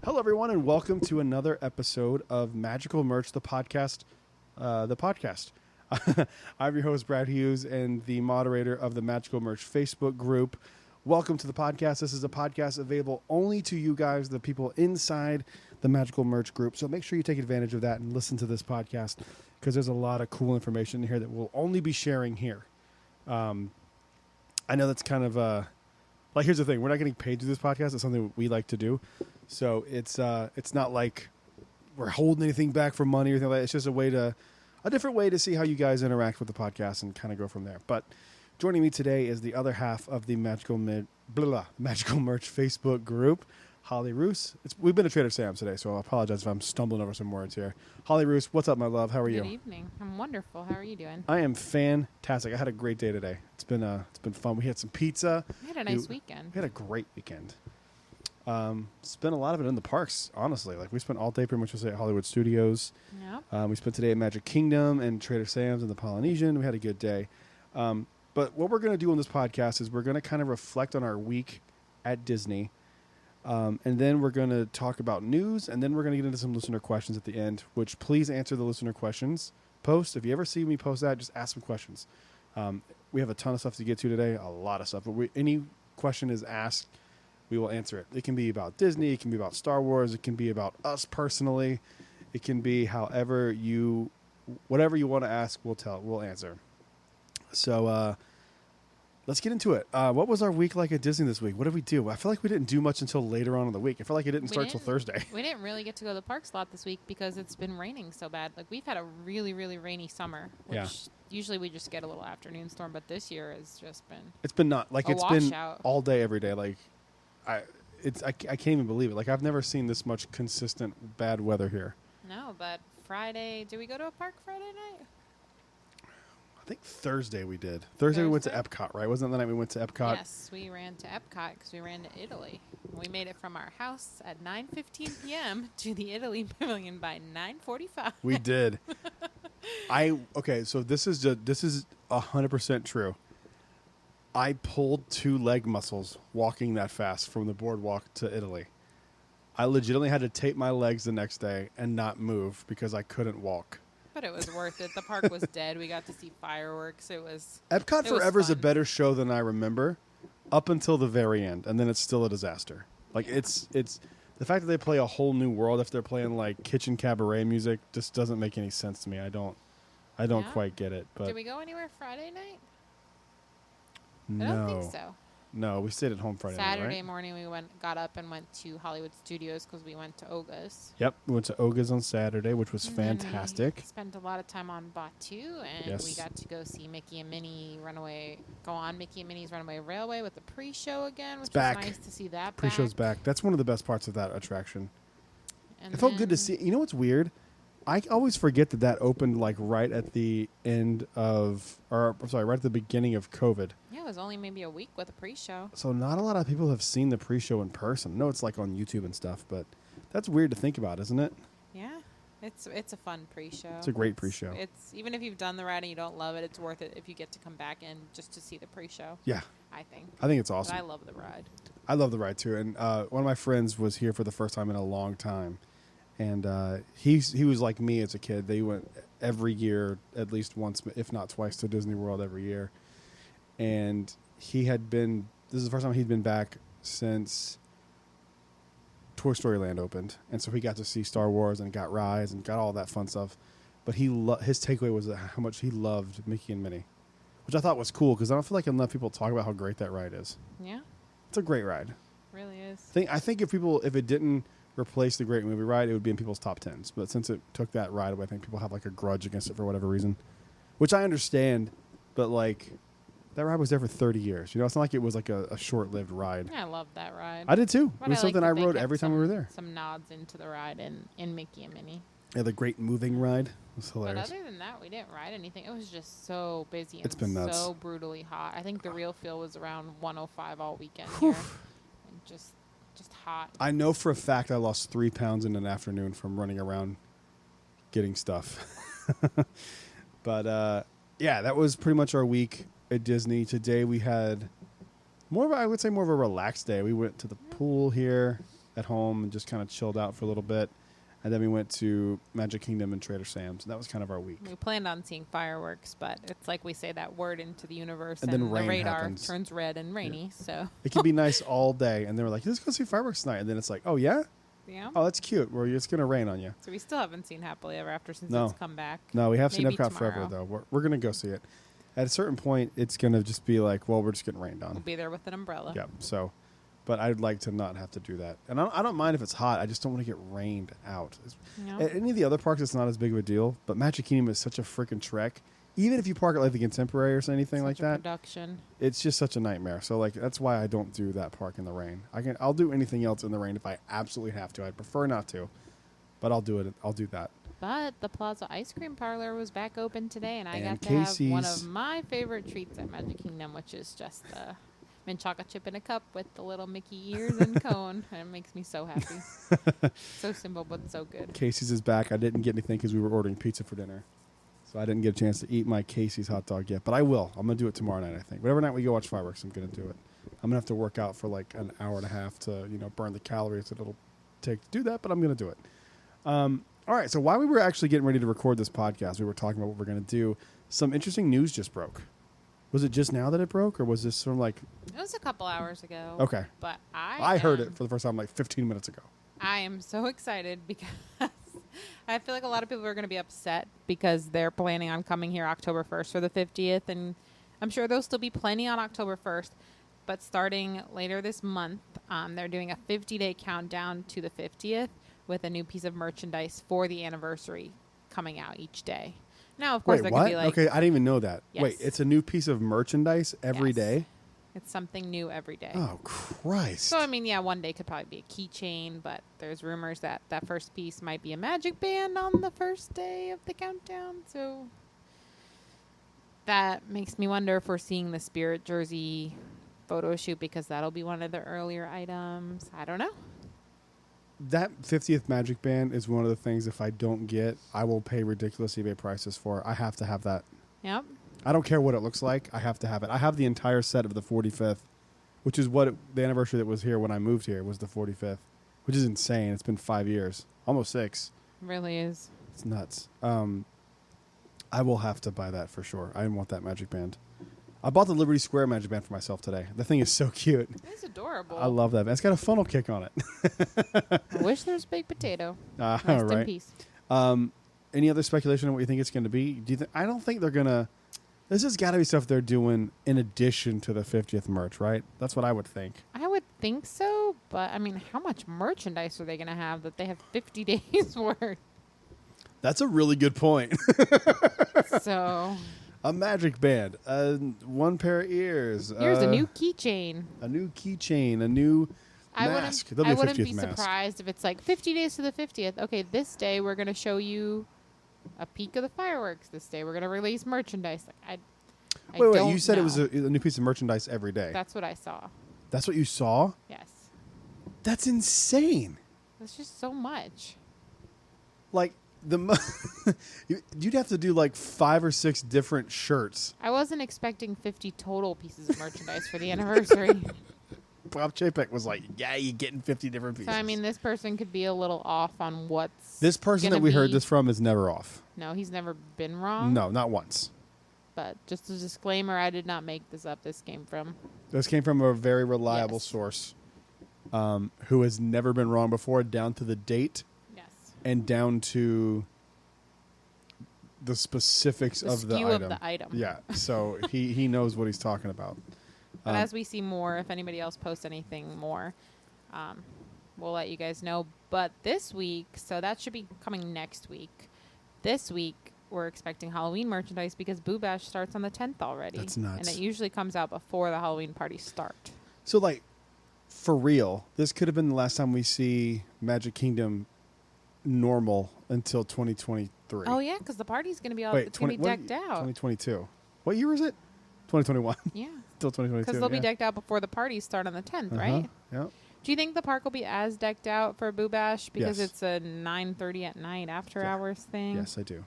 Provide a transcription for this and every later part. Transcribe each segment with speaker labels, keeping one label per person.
Speaker 1: Hello, everyone, and welcome to another episode of Magical Merch, the podcast. I'm your host, Brad Hughes, and the moderator of the Magical Merch Facebook group. Welcome to the podcast. This is a podcast available only to you guys, the people inside the Magical Merch group. So make sure you take advantage of that and listen to this podcast because there's a lot of cool information in here that we'll only be sharing here. I know that's kind of like, here's the thing. We're not getting paid to do this podcast. It's something we like to do. So it's not like we're holding anything back for money or anything like that. It's just a different way to see how you guys interact with the podcast and kind of go from there. But joining me today is the other half of the Magical Merch Facebook group, Holly Roos. We've been to Trader Sam's today, so I apologize if I'm stumbling over some words here. Holly Roos, what's up, my love? How are you?
Speaker 2: Good evening. I'm wonderful. How are you doing?
Speaker 1: I am fantastic. I had a great day today. It's been fun. We had some pizza.
Speaker 2: We had a nice weekend.
Speaker 1: We had a great weekend. Spent a lot of it in the parks, honestly. Like, we spent all day pretty much at Hollywood Studios.
Speaker 2: Yep.
Speaker 1: We spent today at Magic Kingdom and Trader Sam's and the Polynesian. We had a good day. But what we're going to do on this podcast is we're going to kind of reflect on our week at Disney. And then we're going to talk about news, and then we're going to get into some listener questions at the end, which please answer the listener questions post. If you ever see me post that, just ask some questions. We have a ton of stuff to get to today, a lot of stuff. But any question is asked, we will answer it. It can be about Disney. It can be about Star Wars. It can be about us personally. It can be whatever you want to ask, we'll answer. So let's get into it. What was our week like at Disney this week? What did we do? I feel like we didn't do much until later on in the week. I feel like it didn't start till Thursday.
Speaker 2: We didn't really get to go to the parks a lot this week because it's been raining so bad. Like, we've had a really, really rainy summer, which usually we just get a little afternoon storm, but this year has just been
Speaker 1: It's been
Speaker 2: washout.
Speaker 1: All day, every day. Like, I can't even believe it. Like, I've never seen this much consistent bad weather here.
Speaker 2: No, but Friday, did we go to a park Friday night?
Speaker 1: I think Thursday we did. Thursday we went to Epcot, right? Wasn't that the night we went to Epcot?
Speaker 2: Yes, we ran to Epcot because we ran to Italy. We made it from our house at 9:15 p.m. to the Italy Pavilion by 9:45.
Speaker 1: We did. So this is 100% true. I pulled 2 leg muscles walking that fast from the boardwalk to Italy. I legitimately had to tape my legs the next day and not move because I couldn't walk.
Speaker 2: But it was worth it. The park was dead. We got to see fireworks.
Speaker 1: Epcot Forever is a better show than I remember up until the very end, and then it's still a disaster. Like, it's the fact that they play a whole new world if they're playing like kitchen cabaret music just doesn't make any sense to me. I don't quite get it. But
Speaker 2: did we go anywhere Friday night?
Speaker 1: No.
Speaker 2: I don't think so.
Speaker 1: No, we stayed at home Friday night,
Speaker 2: Saturday
Speaker 1: right?
Speaker 2: morning we got up and went to Hollywood Studios because we went to Oga's.
Speaker 1: Yep, we went to Oga's on Saturday, which was fantastic.
Speaker 2: We spent a lot of time on Batuu, and we got to go see Mickey and Minnie's Runaway Railway with the pre-show again, which was nice to see that.
Speaker 1: Pre-show's back. That's one of the best parts of that attraction.
Speaker 2: And
Speaker 1: it felt good to see. You know what's weird? I always forget that opened like right at the end of, right at the beginning of COVID.
Speaker 2: Yeah, it was only maybe a week with a pre-show.
Speaker 1: So not a lot of people have seen the pre-show in person. I know it's like on YouTube and stuff, but that's weird to think about, isn't it?
Speaker 2: Yeah, it's a fun pre-show.
Speaker 1: It's a great pre-show.
Speaker 2: It's even if you've done the ride and you don't love it, it's worth it if you get to come back in just to see the pre-show.
Speaker 1: Yeah,
Speaker 2: I think
Speaker 1: it's awesome.
Speaker 2: But I love the ride.
Speaker 1: I love the ride too, and one of my friends was here for the first time in a long time. And he was like me as a kid. They went every year, at least once, if not twice, to Disney World every year. And this is the first time he'd been back since Toy Story Land opened. And so he got to see Star Wars and got Rise and got all that fun stuff. But his takeaway was how much he loved Mickey and Minnie, which I thought was cool because I don't feel like enough people talk about how great that ride is.
Speaker 2: Yeah.
Speaker 1: It's a great ride. It
Speaker 2: really is.
Speaker 1: I think if it didn't replace the Great Movie Ride, it would be in people's top 10s. But since it took that ride away, I think people have like a grudge against it for whatever reason, which I understand. But like, that ride was there for 30 years. You know, it's not like it was like a short-lived ride.
Speaker 2: I love that ride.
Speaker 1: I did too.
Speaker 2: But
Speaker 1: it was something I rode every time we were there.
Speaker 2: Some nods into the ride in Mickey and Minnie.
Speaker 1: Yeah, the Great Moving Ride was hilarious.
Speaker 2: But other than that, we didn't ride anything. It was just so busy and
Speaker 1: it's been nuts.
Speaker 2: So brutally hot. I think the real feel was around 105 all weekend here. And just hot.
Speaker 1: I know for a fact I lost 3 pounds in an afternoon from running around getting stuff. But yeah, that was pretty much our week at Disney. Today we had more of a relaxed day. We went to the pool here. at home and just kind of chilled out for a little bit. And then we went to Magic Kingdom and Trader Sam's. And that was kind of our week.
Speaker 2: We planned on seeing fireworks, but it's like we say that word into the universe,
Speaker 1: And
Speaker 2: and,
Speaker 1: then
Speaker 2: the
Speaker 1: rain
Speaker 2: radar
Speaker 1: happens.
Speaker 2: turns red and rainy. So
Speaker 1: It can be nice all day. And they were like, let's go see fireworks tonight. And then it's like, oh, yeah?
Speaker 2: yeah.
Speaker 1: Oh, that's cute. Well, it's going to rain on you.
Speaker 2: So we still haven't seen Happily Ever After since
Speaker 1: No.
Speaker 2: it's come back.
Speaker 1: No, we have seen
Speaker 2: Maybe
Speaker 1: Epcot forever,
Speaker 2: tomorrow.
Speaker 1: though. We're going to go see it. At a certain point, it's going to just be like, well, we're just getting rained
Speaker 2: We'll
Speaker 1: on.
Speaker 2: be there with an umbrella.
Speaker 1: Yeah, so, but I'd like to not have to do that. And I don't mind if it's hot. I just don't want to get rained out.
Speaker 2: No.
Speaker 1: At any of the other parks, it's not as big of a deal. But Magic Kingdom is such a freaking trek. Even if you park at like the Contemporary or anything like
Speaker 2: Such a
Speaker 1: that,
Speaker 2: production.
Speaker 1: it's just such a nightmare. So like that's why I don't do that park in the rain. I'll do anything else in the rain if I absolutely have to. I'd prefer not to, but I'll do it. I'll do that.
Speaker 2: But the Plaza Ice Cream Parlor was back open today, and I
Speaker 1: And
Speaker 2: got to have one
Speaker 1: Casey's.
Speaker 2: of my favorite treats at Magic Kingdom, which is just the mint chocolate chip in a cup with the little Mickey ears and cone. And it makes me so happy. So simple, but so good.
Speaker 1: Casey's is back. I didn't get anything because we were ordering pizza for dinner. So I didn't get a chance to eat my Casey's hot dog yet. But I will. I'm going to do it tomorrow night, I think. Whatever night we go watch fireworks, I'm going to do it. I'm going to have to work out for like an hour and a half to, burn the calories that it'll take to do that. But I'm going to do it. All right. So while we were actually getting ready to record this podcast, we were talking about what we're going to do. Some interesting news just broke. Was it just now that it broke? Or was this from like...
Speaker 2: It was a couple hours ago.
Speaker 1: Okay.
Speaker 2: But
Speaker 1: I heard it for the first time like 15 minutes ago.
Speaker 2: I am so excited because I feel like a lot of people are going to be upset because they're planning on coming here October 1st for the 50th. And I'm sure there'll still be plenty on October 1st. But starting later this month, they're doing a 50-day countdown to the 50th with a new piece of merchandise for the anniversary coming out each day. Now, of course,
Speaker 1: Wait,
Speaker 2: there
Speaker 1: what?
Speaker 2: could be like...
Speaker 1: Okay, I didn't even know that.
Speaker 2: Yes.
Speaker 1: Wait, it's a new piece of merchandise every
Speaker 2: Yes.
Speaker 1: day?
Speaker 2: It's something new every day.
Speaker 1: Oh, Christ.
Speaker 2: So, I mean, yeah, one day could probably be a keychain, but there's rumors that that first piece might be a magic band on the first day of the countdown. So that makes me wonder if we're seeing the Spirit jersey photo shoot because that'll be one of the earlier items. I don't know.
Speaker 1: That 50th Magic Band is one of the things if I don't get, I will pay ridiculous eBay prices for. I have to have that.
Speaker 2: Yep.
Speaker 1: I don't care what it looks like. I have to have it. I have the entire set of the 45th, which is what the anniversary that was here when I moved here was the 45th, which is insane. It's been 5 years, almost 6.
Speaker 2: Really is.
Speaker 1: It's nuts. I will have to buy that for sure. I want that Magic Band. I bought the Liberty Square Magic Band for myself today. The thing is so cute.
Speaker 2: It's adorable.
Speaker 1: I love that. It's got a funnel kick on it.
Speaker 2: I wish there was Baked Potato. Rest
Speaker 1: Right.
Speaker 2: in peace.
Speaker 1: Any other speculation on what you think it's going to be? Do you think? I don't think they're going to. This has got to be stuff they're doing in addition to the 50th merch, right? That's what I would think.
Speaker 2: I would think so, but I mean, how much merchandise are they going to have that they have 50 days worth?
Speaker 1: That's a really good point.
Speaker 2: So
Speaker 1: A magic band, one pair of ears.
Speaker 2: here's a new keychain.
Speaker 1: a new keychain, a new mask. There'll be
Speaker 2: I
Speaker 1: a
Speaker 2: wouldn't
Speaker 1: 50th
Speaker 2: be
Speaker 1: mask.
Speaker 2: surprised if it's like 50 days to the 50th. Okay, this day we're going to show you a peek of the fireworks. This day we're going to release merchandise. Like, I
Speaker 1: Wait,
Speaker 2: don't
Speaker 1: you said it
Speaker 2: know.
Speaker 1: was a new piece of merchandise every day.
Speaker 2: That's what I saw.
Speaker 1: That's what you saw?
Speaker 2: Yes.
Speaker 1: That's insane.
Speaker 2: That's just so much.
Speaker 1: Like, you'd have to do like 5 or 6 different shirts.
Speaker 2: I wasn't expecting 50 total pieces of merchandise for the anniversary.
Speaker 1: Bob Chapek was like, yeah, you're getting 50 different pieces.
Speaker 2: So, I mean, this person could be a little off on what's
Speaker 1: This person
Speaker 2: gonna
Speaker 1: that we heard
Speaker 2: be-
Speaker 1: this from is never off.
Speaker 2: No, he's never been wrong.
Speaker 1: No, not once.
Speaker 2: But just a disclaimer, I did not make this up. This came from...
Speaker 1: This came from a very reliable
Speaker 2: Yes.
Speaker 1: source who has never been wrong before, down to the date
Speaker 2: Yes.
Speaker 1: and down to the specifics
Speaker 2: The
Speaker 1: of the
Speaker 2: skew
Speaker 1: item.
Speaker 2: of the item.
Speaker 1: Yeah, so he knows what he's talking about.
Speaker 2: But as we see more, if anybody else posts anything more, we'll let you guys know. But this week, so that should be coming next week. This week, we're expecting Halloween merchandise because Boo Bash starts on the 10th already.
Speaker 1: That's nuts.
Speaker 2: And it usually comes out before the Halloween parties start.
Speaker 1: So, like, for real, this could have been the last time we see Magic Kingdom normal until 2023.
Speaker 2: Oh, yeah, because the party's going to be all
Speaker 1: Wait,
Speaker 2: it's gonna be decked out.
Speaker 1: 2022. What year is it? 2021.
Speaker 2: Yeah,
Speaker 1: Till 2022.
Speaker 2: because they'll be
Speaker 1: yeah.
Speaker 2: decked out before the parties start on the 10th,
Speaker 1: Uh-huh,
Speaker 2: right?
Speaker 1: Yeah.
Speaker 2: Do you think the park will be as decked out for Boo Bash because
Speaker 1: Yes.
Speaker 2: it's a 9:30 at night after
Speaker 1: Yeah.
Speaker 2: hours thing?
Speaker 1: Yes, I do.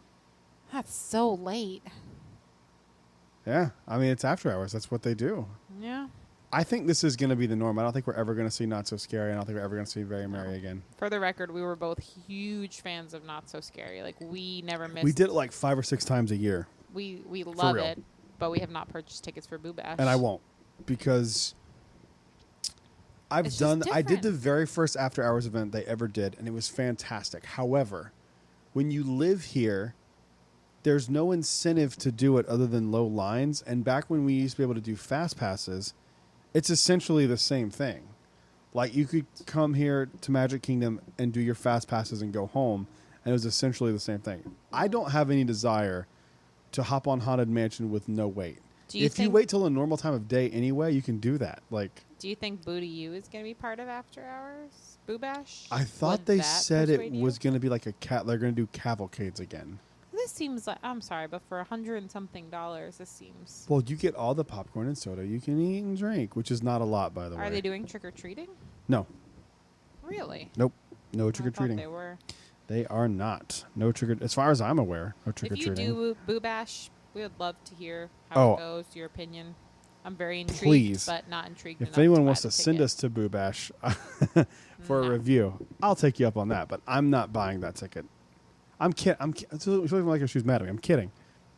Speaker 2: That's so late.
Speaker 1: Yeah. I mean, it's after hours. That's what they do.
Speaker 2: Yeah.
Speaker 1: I think this is going to be the norm. I don't think we're ever going to see Not So Scary. I don't think we're ever going to see Very Merry again.
Speaker 2: For the record, we were both huge fans of Not So Scary. Like, we never missed.
Speaker 1: We did it like 5 or 6 times a year.
Speaker 2: We love
Speaker 1: real.
Speaker 2: it, but we have not purchased tickets for Boo Bash.
Speaker 1: And I won't, because I
Speaker 2: It's just
Speaker 1: did
Speaker 2: different.
Speaker 1: the very first after hours event they ever did, and it was fantastic. However, when you live here, there's no incentive to do it other than low lines. And back when we used to be able to do fast passes, it's essentially the same thing. Like, you could come here to Magic Kingdom and do your fast passes and go home, and it was essentially the same thing. I don't have any desire to hop on Haunted Mansion with no wait.
Speaker 2: Do you
Speaker 1: If you
Speaker 2: think-
Speaker 1: wait till a normal time of day anyway, you can do that. Like,
Speaker 2: Do you think Boo to You is going to be part of After Hours Boo Bash?
Speaker 1: I thought
Speaker 2: Would
Speaker 1: they
Speaker 2: that
Speaker 1: said it
Speaker 2: persuade you?
Speaker 1: was going to be like a cat. They're going to do cavalcades again.
Speaker 2: This seems like, I'm sorry, but for $100 and something, this seems.
Speaker 1: Well, you get all the popcorn and soda you can eat and drink, which is not a lot, by the way.
Speaker 2: Are they doing trick or treating?
Speaker 1: No.
Speaker 2: Really?
Speaker 1: Nope. No
Speaker 2: I
Speaker 1: trick or
Speaker 2: thought
Speaker 1: treating.
Speaker 2: They were.
Speaker 1: They are not. No trick or, as far as I'm aware, no trick or
Speaker 2: If you
Speaker 1: treating.
Speaker 2: do Boo Bash, we would love to hear how
Speaker 1: Oh.
Speaker 2: it goes, your opinion. I'm very intrigued,
Speaker 1: Please.
Speaker 2: but not intrigued
Speaker 1: If
Speaker 2: enough
Speaker 1: anyone
Speaker 2: to
Speaker 1: wants
Speaker 2: buy
Speaker 1: to
Speaker 2: the
Speaker 1: send
Speaker 2: ticket.
Speaker 1: us to Boo Bash for a
Speaker 2: No.
Speaker 1: review, I'll take you up on that. But I'm not buying that ticket. I'm kidding. It's like if she was mad at me. I'm kidding.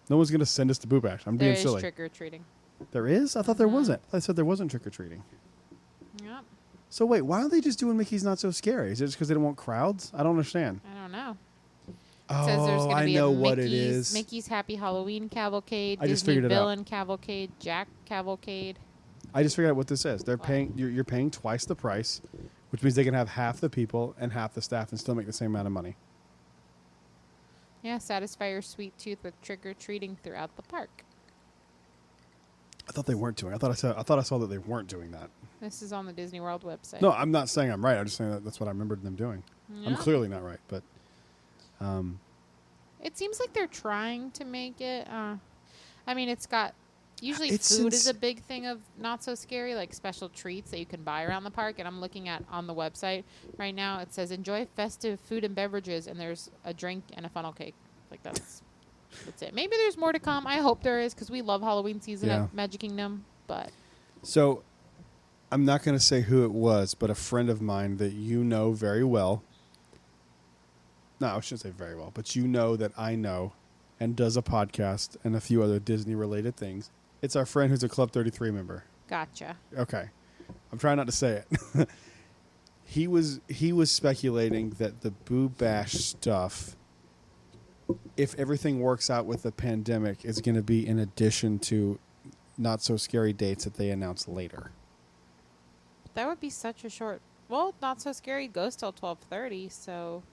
Speaker 1: No one's going to send us to Boo Bash. I'm
Speaker 2: There
Speaker 1: being
Speaker 2: is
Speaker 1: silly.
Speaker 2: trick or treating.
Speaker 1: There is? I thought there
Speaker 2: Mhm.
Speaker 1: wasn't. I said there wasn't trick or treating.
Speaker 2: Yep.
Speaker 1: So wait, why aren't they just doing Mickey's Not So Scary? Is it just because they don't want crowds? I don't understand.
Speaker 2: I don't know.
Speaker 1: Oh,
Speaker 2: Says there's going to
Speaker 1: I
Speaker 2: be
Speaker 1: know
Speaker 2: a
Speaker 1: what
Speaker 2: Mickey's,
Speaker 1: it is.
Speaker 2: Mickey's Happy Halloween Cavalcade,
Speaker 1: I just
Speaker 2: Disney
Speaker 1: figured it out.
Speaker 2: Villain Cavalcade, Jack Cavalcade.
Speaker 1: I just figured out what this is. They're
Speaker 2: What?
Speaker 1: paying. You're paying twice the price, which means they can have half the people and half the staff and still make the same amount of money.
Speaker 2: Yeah, satisfy your sweet tooth with trick or treating throughout the park.
Speaker 1: I thought they weren't doing. I thought I saw that they weren't doing that.
Speaker 2: This is on the Disney World website.
Speaker 1: No, I'm not saying I'm right. I'm just saying that that's what I remembered them doing. I'm
Speaker 2: Yeah.
Speaker 1: clearly not right, but
Speaker 2: It seems like they're trying to make it. I mean, it's got. Usually,
Speaker 1: It's
Speaker 2: food is
Speaker 1: since-
Speaker 2: a big thing of Not So Scary, like special treats that you can buy around the park. And I'm looking at on the website right now. It says enjoy festive food and beverages, and there's a drink and a funnel cake. Like that's it. Maybe there's more to come. I hope there is because we love Halloween season
Speaker 1: Yeah.
Speaker 2: at Magic Kingdom. But
Speaker 1: so I'm not going to say who it was, but a friend of mine that you know very well. No, I shouldn't say very well, but you know that I know and does a podcast and a few other Disney related things. It's our friend who's a Club 33 member.
Speaker 2: gotcha.
Speaker 1: Okay. I'm trying not to say it. He was speculating that the Boo Bash stuff, if everything works out with the pandemic, is going to be in addition to Not So Scary dates that they announce later.
Speaker 2: That would be such a short. Well, Not So Scary goes till 12:30, so.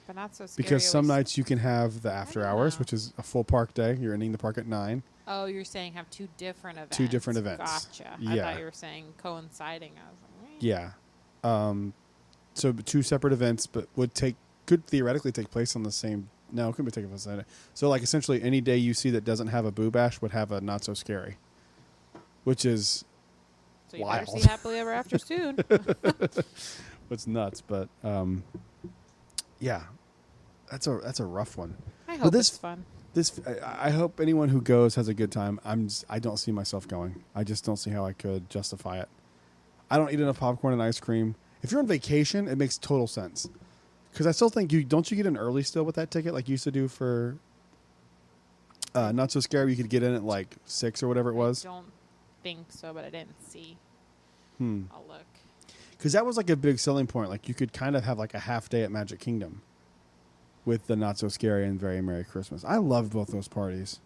Speaker 2: But Not So Scary.
Speaker 1: Because some
Speaker 2: always-
Speaker 1: nights you can have the after
Speaker 2: don't
Speaker 1: hours,
Speaker 2: know.
Speaker 1: which is a full park day. You're ending the park at 9.
Speaker 2: Oh, you're saying have two different events.
Speaker 1: Two different events.
Speaker 2: Gotcha. I
Speaker 1: Yeah.
Speaker 2: thought you were saying coinciding. I was like, eh.
Speaker 1: Yeah. So 2 separate events, but could theoretically take place on the same. No, it couldn't be taking place on the same day. So like essentially any day you see that doesn't have a Boo Bash would have a Not So Scary, which is
Speaker 2: So you
Speaker 1: wild.
Speaker 2: better see Happily Ever After soon.
Speaker 1: what's nuts. But yeah, that's a rough one.
Speaker 2: I hope
Speaker 1: this-
Speaker 2: it's fun.
Speaker 1: I hope anyone who goes has a good time. I don't see myself going. I just don't see how I could justify it. I don't eat enough popcorn and ice cream. If you're on vacation, it makes total sense. Because I still think you get in early still with that ticket like you used to do for Not So Scary. You could get in at like 6 or whatever it was.
Speaker 2: I don't think so, but I didn't see.
Speaker 1: Hmm.
Speaker 2: I'll look.
Speaker 1: Because that was like a big selling point. Like you could kind of have like a half day at Magic Kingdom with the Not So Scary and Very Merry Christmas. I loved both those parties.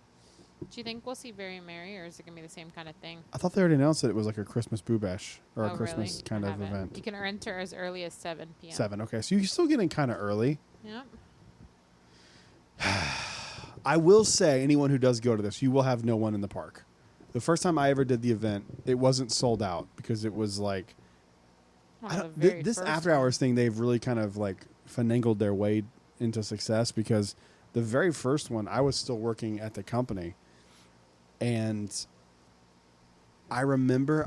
Speaker 2: Do you think we'll see Very Merry, or is it gonna be the same kind of thing?
Speaker 1: I thought they already announced that it was like a Christmas Boo Bash or
Speaker 2: Oh,
Speaker 1: a Christmas
Speaker 2: really?
Speaker 1: kind
Speaker 2: I
Speaker 1: of
Speaker 2: haven't.
Speaker 1: event.
Speaker 2: You can enter as early as 7 p.m.
Speaker 1: 7. Okay, so you're still getting kind of early.
Speaker 2: Yep.
Speaker 1: I will say, anyone who does go to this, you will have no one in the park. The first time I ever did the event, it wasn't sold out because it was like
Speaker 2: One
Speaker 1: I
Speaker 2: of
Speaker 1: don't-
Speaker 2: the very
Speaker 1: this
Speaker 2: first
Speaker 1: after hours thing. They've really kind of like finagled their way into success because the very first one, I was still working at the company, and I remember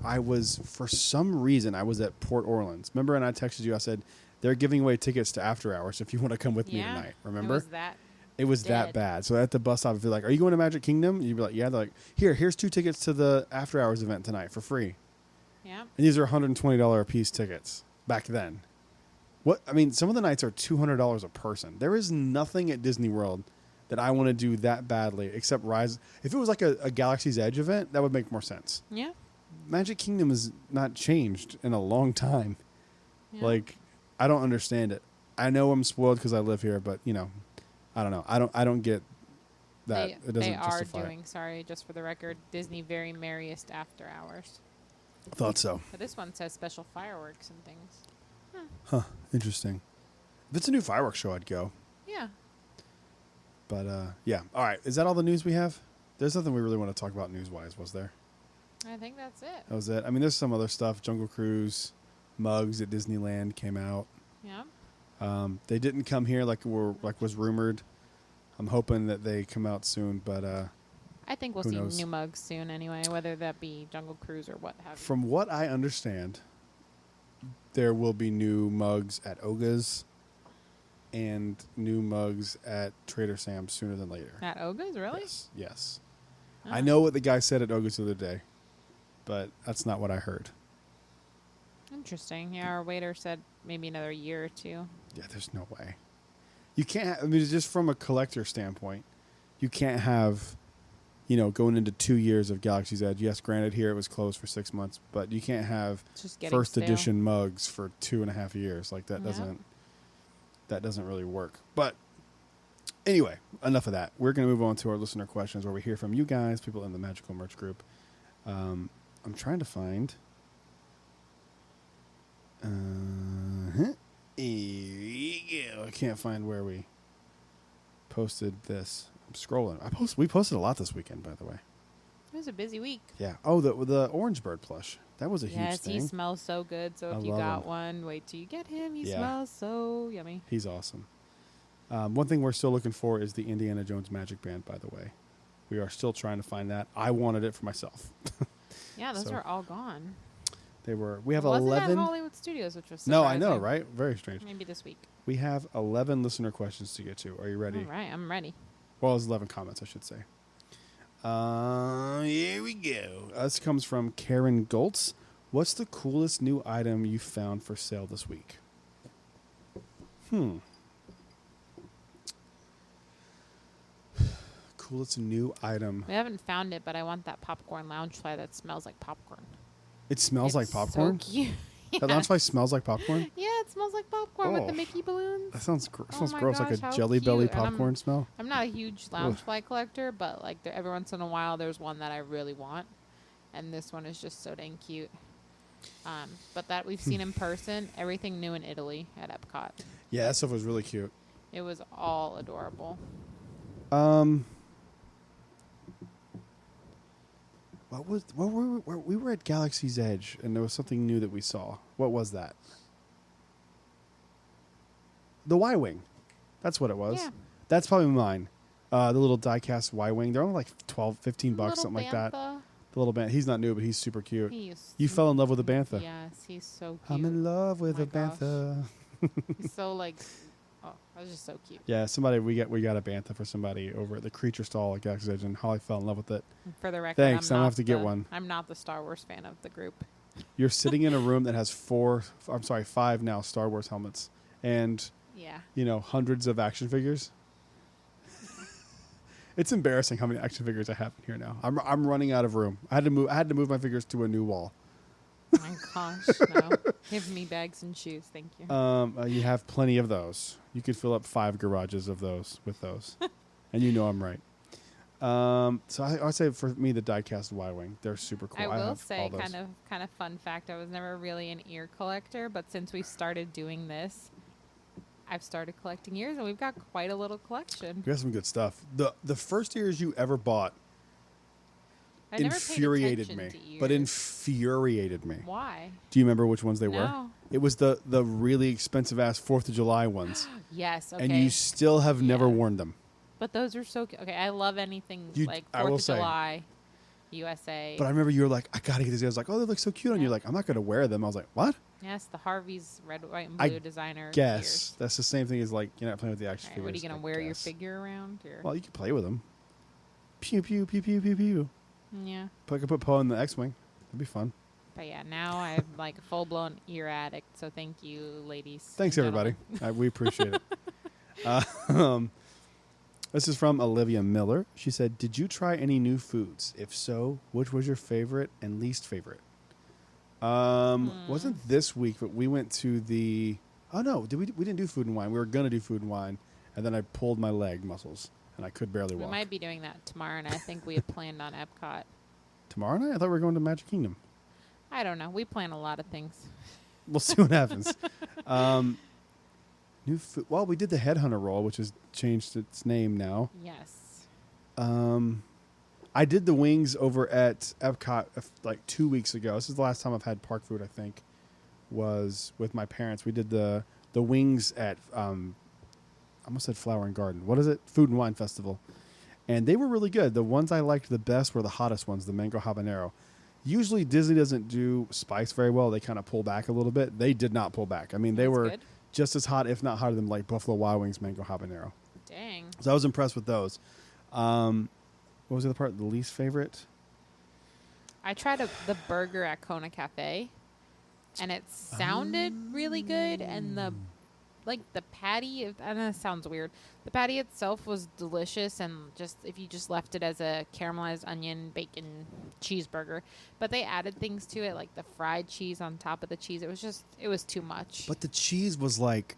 Speaker 1: for some reason I was at Port Orleans. Remember, and I texted you. I said they're giving away tickets to after hours if you want to come with me
Speaker 2: Yeah.
Speaker 1: tonight.
Speaker 2: It
Speaker 1: Remember?
Speaker 2: was that.
Speaker 1: It was that
Speaker 2: Dead.
Speaker 1: bad. So at the bus stop, if you're like, "Are you going to Magic Kingdom?" You'd be like, "Yeah." They're like, "Here's 2 tickets to the after hours event tonight for free."
Speaker 2: Yeah.
Speaker 1: And these are $120 a piece tickets back then. What I mean, some of the nights are $200 a person. There is nothing at Disney World that I want to do that badly except Rise. If it was like a Galaxy's Edge event, that would make more sense.
Speaker 2: Yeah.
Speaker 1: Magic Kingdom has not changed in a long time.
Speaker 2: Yeah.
Speaker 1: Like, I don't understand it. I know I'm spoiled because I live here, but I don't know. I don't get that. It doesn't
Speaker 2: they are
Speaker 1: justify
Speaker 2: doing, sorry, just for the record, Disney Very Merriest After Hours.
Speaker 1: it. Thought so.
Speaker 2: But this one says special fireworks and things.
Speaker 1: Huh. Interesting. If it's a new fireworks show, I'd go.
Speaker 2: Yeah.
Speaker 1: But yeah. All right. Is that all the news we have? There's nothing we really want to talk about news-wise, was there?
Speaker 2: I think that's it.
Speaker 1: That was it. I mean, there's some other stuff. Jungle Cruise, mugs at Disneyland came out.
Speaker 2: Yeah.
Speaker 1: They didn't come here like was rumored. I'm hoping that they come out soon, but
Speaker 2: I think we'll
Speaker 1: who
Speaker 2: see
Speaker 1: knows?
Speaker 2: new mugs soon anyway, whether that be Jungle Cruise or what have you.
Speaker 1: from what I understand, there will be new mugs at Oga's and new mugs at Trader Sam's sooner than later.
Speaker 2: At Oga's, really?
Speaker 1: Yes.
Speaker 2: Oh.
Speaker 1: I know what the guy said at Oga's the other day, but that's not what I heard.
Speaker 2: Interesting. Yeah, our waiter said maybe another year or two.
Speaker 1: Yeah, there's no way. You can't. I mean, just from a collector standpoint, you can't have, going into 2 years of Galaxy's Edge. Yes, granted, here it was closed for 6 months, but you can't have
Speaker 2: It's just getting
Speaker 1: first
Speaker 2: stale.
Speaker 1: edition mugs for 2.5 years. Like that
Speaker 2: Yeah.
Speaker 1: doesn't really work. But anyway, enough of that. We're going to move on to our listener questions, where we hear from you guys, people in the Magical Merch group. I'm trying to find. Here we go. I can't find where we posted this. I'm scrolling. We posted a lot this weekend, by the way.
Speaker 2: It was a busy week.
Speaker 1: Yeah. Oh, the Orange Bird plush. That was a huge
Speaker 2: Yes,
Speaker 1: thing.
Speaker 2: he smells so good. So
Speaker 1: I
Speaker 2: if you
Speaker 1: love
Speaker 2: got
Speaker 1: him.
Speaker 2: one, wait till you get him. He
Speaker 1: Yeah.
Speaker 2: smells so yummy.
Speaker 1: He's awesome. One thing we're still looking for is the Indiana Jones Magic Band, by the way. We are still trying to find that. I wanted it for myself.
Speaker 2: Yeah, those
Speaker 1: So-
Speaker 2: are all gone.
Speaker 1: We have
Speaker 2: Wasn't
Speaker 1: 11.
Speaker 2: at Hollywood Studios, which was
Speaker 1: No, I
Speaker 2: surprising.
Speaker 1: know, right? Very strange.
Speaker 2: Maybe this week.
Speaker 1: We have 11 listener questions to get to. Are you ready?
Speaker 2: All right, I'm ready.
Speaker 1: Well, it's 11 comments, I should say. Here we go. This comes from Karen Goltz. What's the coolest new item you found for sale this week? Coolest new item.
Speaker 2: We haven't found it, but I want that popcorn loungefly that smells like popcorn.
Speaker 1: It smells like
Speaker 2: It's
Speaker 1: popcorn?
Speaker 2: So cute.
Speaker 1: That loungefly smells like popcorn?
Speaker 2: Yeah, it smells like popcorn with
Speaker 1: Oh.
Speaker 2: the Mickey balloons.
Speaker 1: That sounds,
Speaker 2: Oh
Speaker 1: sounds
Speaker 2: my
Speaker 1: gross, like
Speaker 2: gosh,
Speaker 1: a
Speaker 2: how
Speaker 1: Jelly Belly
Speaker 2: cute. And
Speaker 1: popcorn smell.
Speaker 2: I'm not a huge loungefly collector, but like every once in a while, there's one that I really want, and this one is just so dang cute. But that we've seen in person, everything new in Italy at Epcot.
Speaker 1: Yeah, that stuff was really cute.
Speaker 2: It was all adorable.
Speaker 1: We were at Galaxy's Edge, and there was something new that we saw. What was that? The Y-Wing. That's what it was.
Speaker 2: Yeah.
Speaker 1: That's probably mine. The little die-cast Y-Wing. They're only like 12, 15 bucks,
Speaker 2: Little
Speaker 1: something like that.
Speaker 2: Bantha.
Speaker 1: The little bantha. He's not new, but he's super cute.
Speaker 2: He's
Speaker 1: You fell in love with a bantha.
Speaker 2: Yes, he's so cute.
Speaker 1: I'm in love with
Speaker 2: Oh
Speaker 1: a
Speaker 2: my gosh.
Speaker 1: bantha.
Speaker 2: He's so like, oh, that was just so cute.
Speaker 1: Yeah, we got a bantha for somebody over at the Creature Stall at Galaxy's Edge, and Holly fell in love with it.
Speaker 2: For the record,
Speaker 1: Thanks,
Speaker 2: I'm
Speaker 1: I'm gonna
Speaker 2: not
Speaker 1: have to get
Speaker 2: the-
Speaker 1: one.
Speaker 2: I'm not the Star Wars fan of the group.
Speaker 1: You're sitting in a room that has 5 now Star Wars helmets, and
Speaker 2: Yeah.
Speaker 1: hundreds of action figures. It's embarrassing how many action figures I have in here now. I'm running out of room. I had to move my figures to a new wall.
Speaker 2: My gosh, no. Give me bags and shoes, thank you.
Speaker 1: You have plenty of those. You could fill up 5 garages of those with those, and I'm right. So I'd say for me the diecast Y-Wing, they're super cool.
Speaker 2: I will
Speaker 1: have
Speaker 2: say,
Speaker 1: all those.
Speaker 2: kind of fun fact. I was never really an ear collector, but since we started doing this, I've started collecting ears, and we've got quite a little collection.
Speaker 1: We got some good stuff. The first ears you ever bought
Speaker 2: I never
Speaker 1: infuriated
Speaker 2: paid
Speaker 1: me,
Speaker 2: attention to
Speaker 1: but
Speaker 2: ears.
Speaker 1: infuriated me.
Speaker 2: Why?
Speaker 1: Do you remember which ones they were?
Speaker 2: No.
Speaker 1: It was the really expensive ass 4th of July ones,
Speaker 2: Yes. Okay.
Speaker 1: and you still have never
Speaker 2: Yeah.
Speaker 1: worn them.
Speaker 2: But those are so cute. Okay, I love anything
Speaker 1: You-
Speaker 2: like
Speaker 1: I
Speaker 2: 4th
Speaker 1: will
Speaker 2: of
Speaker 1: say,
Speaker 2: July. USA.
Speaker 1: But I remember you were like, I gotta get these. I was like, oh, they look so cute. And
Speaker 2: Yeah.
Speaker 1: you're like, I'm not gonna wear them. I was like, what?
Speaker 2: Yes, the Harvey's red, white, and
Speaker 1: I
Speaker 2: blue designer.
Speaker 1: Guess that's the same thing as like you're not playing with the action
Speaker 2: Right,
Speaker 1: figures.
Speaker 2: what are you gonna
Speaker 1: I
Speaker 2: wear your
Speaker 1: guess.
Speaker 2: figure around? Or?
Speaker 1: Well, you can play with them. Pew pew pew pew pew pew.
Speaker 2: Yeah.
Speaker 1: I could put Poe in the X-wing. That'd be fun.
Speaker 2: But yeah, now I'm like a full blown ear addict. So thank you, ladies.
Speaker 1: Thanks,
Speaker 2: and
Speaker 1: everybody.
Speaker 2: gentlemen.
Speaker 1: We appreciate it. This is from Olivia Miller. She said, "Did you try any new foods? If so, which was your favorite and least favorite?" Wasn't this week, but we went to the. Oh no, we didn't do Food and Wine. We were gonna do Food and Wine, and then I pulled my leg muscles and I could barely
Speaker 2: We
Speaker 1: walk.
Speaker 2: might be doing that tomorrow, and I think we had planned on Epcot.
Speaker 1: Tomorrow night, I thought we were going to Magic Kingdom.
Speaker 2: I don't know. We plan a lot of things.
Speaker 1: We'll see what happens. New food. Well, we did the Headhunter roll, which has changed its name now.
Speaker 2: Yes.
Speaker 1: I did the wings over at Epcot like 2 weeks ago. This is the last time I've had park food, I think, was with my parents. We did the wings at, I almost said Flower and Garden. What is it? Food and Wine Festival. And they were really good. The ones I liked the best were the hottest ones, the mango habanero. Usually Disney doesn't do spice very well. They kind of pull back a little bit. They did not pull back. I mean, they
Speaker 2: That's
Speaker 1: were
Speaker 2: good.
Speaker 1: just as hot, if not hotter than like Buffalo Wild Wings mango habanero.
Speaker 2: Dang.
Speaker 1: So I was impressed with those. What was the other part? The least favorite?
Speaker 2: I tried the burger at Kona Cafe, and it sounded really good. And the patty, I know it sounds weird. The patty itself was delicious, and just if you just left it as a caramelized onion bacon cheeseburger, but they added things to it like the fried cheese on top of the cheese. It was too much.
Speaker 1: But the cheese was like,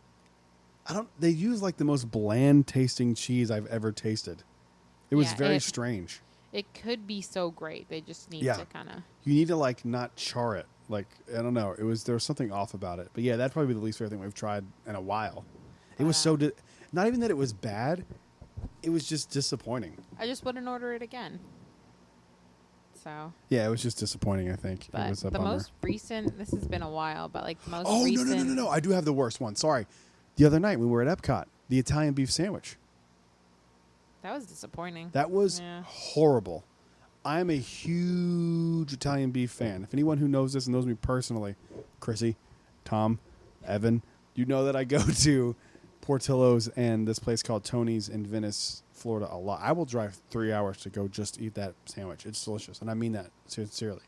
Speaker 1: they used like the most bland tasting cheese I've ever tasted. It was
Speaker 2: Yeah,
Speaker 1: very strange.
Speaker 2: It could be so great. They just need
Speaker 1: Yeah.
Speaker 2: to kind of.
Speaker 1: You need to like not char it. Like, I don't know. There was something off about it. But yeah, that'd probably be the least favorite thing we've tried in a while. It was so, not even that it was bad. It was just disappointing.
Speaker 2: I just wouldn't order it again. So,
Speaker 1: Yeah, it was just disappointing, I think. It
Speaker 2: but
Speaker 1: was a
Speaker 2: the
Speaker 1: bummer.
Speaker 2: most recent, this has been a while, but like the most
Speaker 1: Oh,
Speaker 2: recent.
Speaker 1: no. I do have the worst one. Sorry. The other night we were at Epcot, the Italian beef sandwich.
Speaker 2: That was disappointing.
Speaker 1: That was
Speaker 2: Yeah.
Speaker 1: horrible. I'm a huge Italian beef fan. If anyone who knows this and knows me personally, Chrissy, Tom, Evan, you know that I go to Portillo's and this place called Tony's in Venice, Florida a lot. I will drive 3 hours to go just eat that sandwich. It's delicious, and I mean that sincerely.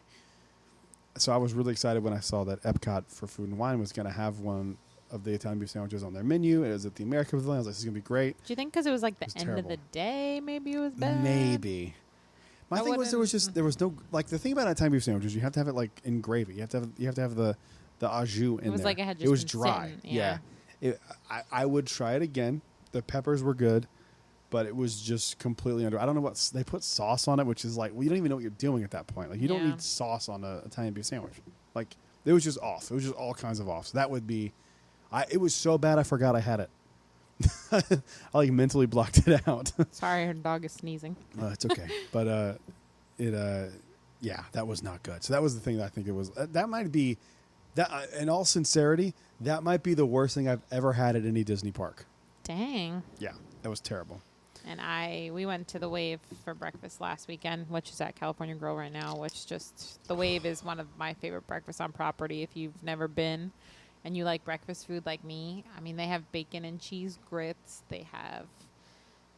Speaker 1: So I was really excited when I saw that Epcot for Food and Wine was going to have one of the Italian beef sandwiches on their menu. It was at the American Pavilion. I was like, this is going to be great.
Speaker 2: Do you think because it was like the
Speaker 1: was
Speaker 2: end of the
Speaker 1: terrible.
Speaker 2: day, maybe it was bad?
Speaker 1: Maybe. My thing was there was no like the thing about Italian beef sandwiches. You have to have it like in gravy. You have to have the au jus in
Speaker 2: It was
Speaker 1: there.
Speaker 2: like it had
Speaker 1: was
Speaker 2: just been
Speaker 1: dry.
Speaker 2: sitting, yeah.
Speaker 1: I would try it again. The peppers were good, but it was just completely under. I don't know what they put sauce on it, which is like you don't even know what you're doing at that point. Like you don't
Speaker 2: Yeah.
Speaker 1: need sauce on an Italian beef sandwich. Like it was just off. It was just all kinds of off. So that would be. It was so bad I forgot I had it. I like mentally blocked it out.
Speaker 2: Sorry, her dog is sneezing.
Speaker 1: It's okay, but yeah, that was not good. So that was the thing that I think it was. That might be that. In all sincerity, that might be the worst thing I've ever had at any Disney park.
Speaker 2: Dang.
Speaker 1: Yeah, that was terrible.
Speaker 2: And we went to the Wave for breakfast last weekend, which is at California Grill right now, which the Wave is one of my favorite breakfasts on property. If you've never been and you like breakfast food like me, I mean, they have bacon and cheese grits. They have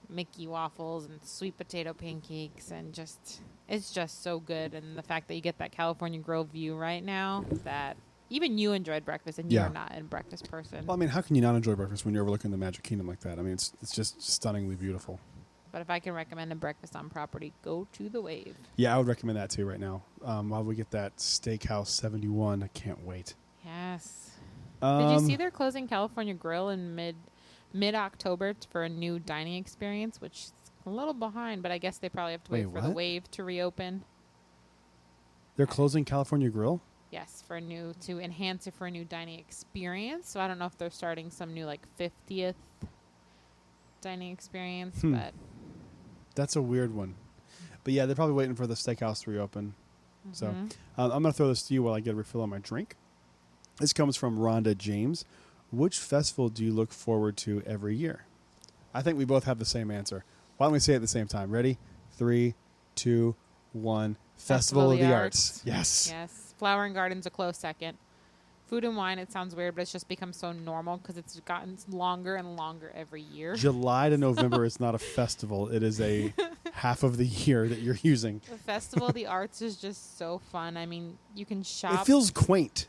Speaker 2: Mickey waffles and sweet potato pancakes, and it's just so good. And the fact that you get that California Grill view right now, that even you enjoyed breakfast and
Speaker 1: Yeah.
Speaker 2: you're not a breakfast person.
Speaker 1: Well, I mean, how can you not enjoy breakfast when you're overlooking the Magic Kingdom like that? I mean, it's just stunningly beautiful.
Speaker 2: But if I can recommend a breakfast on property, go to the Wave.
Speaker 1: Yeah, I would recommend that too right now. While we get that Steakhouse 71, I can't wait.
Speaker 2: Yes. Did you see
Speaker 1: Um,
Speaker 2: they're closing California Grill in mid October for a new dining experience, which is a little behind, but I guess they probably have to wait
Speaker 1: Wait,
Speaker 2: for the
Speaker 1: what?
Speaker 2: Wave to reopen.
Speaker 1: They're closing California Grill?
Speaker 2: Yes, to enhance it for a new dining experience. So I don't know if they're starting some new like 50th dining experience, but
Speaker 1: That's a weird one. But yeah, they're probably waiting for the Steakhouse to reopen. So
Speaker 2: mhm.
Speaker 1: I'm going to throw this to you while I get a refill on my drink. This comes from Rhonda James. Which festival do you look forward to every year? I think we both have the same answer. Why don't we say it at the same time? Ready? 3, 2, 1. Festival of the Arts. Yes.
Speaker 2: Yes. Flower and Garden's a close second. Food and Wine, it sounds weird, but it's just become so normal because it's gotten longer and longer every year.
Speaker 1: July to November is not a festival. It is a half of the year that you're using.
Speaker 2: The Festival of the Arts is just so fun. I mean, you can shop.
Speaker 1: It feels quaint.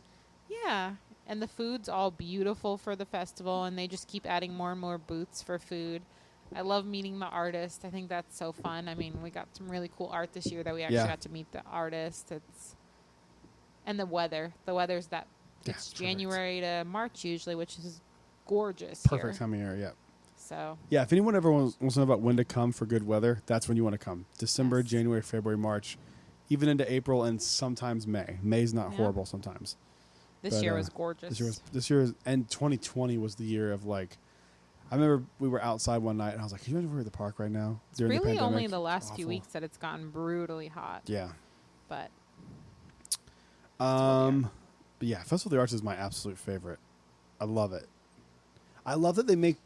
Speaker 2: Yeah. And the food's all beautiful for the festival, and they just keep adding more and more booths for food. I love meeting the artist. I think that's so fun. I mean, we got some really cool art this year that we actually got to meet the artist. And the weather. The weather's that. It's January to March usually, which is gorgeous.
Speaker 1: Perfect
Speaker 2: here.
Speaker 1: time of year, yeah.
Speaker 2: So.
Speaker 1: Yeah, if anyone ever wants to know about when to come for good weather, that's when you want to come. December,
Speaker 2: Yes.
Speaker 1: January, February, March, even into April and sometimes May. May's not horrible sometimes.
Speaker 2: This year was gorgeous.
Speaker 1: And 2020 was the year of like, I remember we were outside one night and I was like, can you imagine we're at the park right now?
Speaker 2: It's really only the last few weeks that it's gotten brutally hot.
Speaker 1: Yeah.
Speaker 2: But.
Speaker 1: But yeah, Festival of the Arts is my absolute favorite. I love it. I love that they make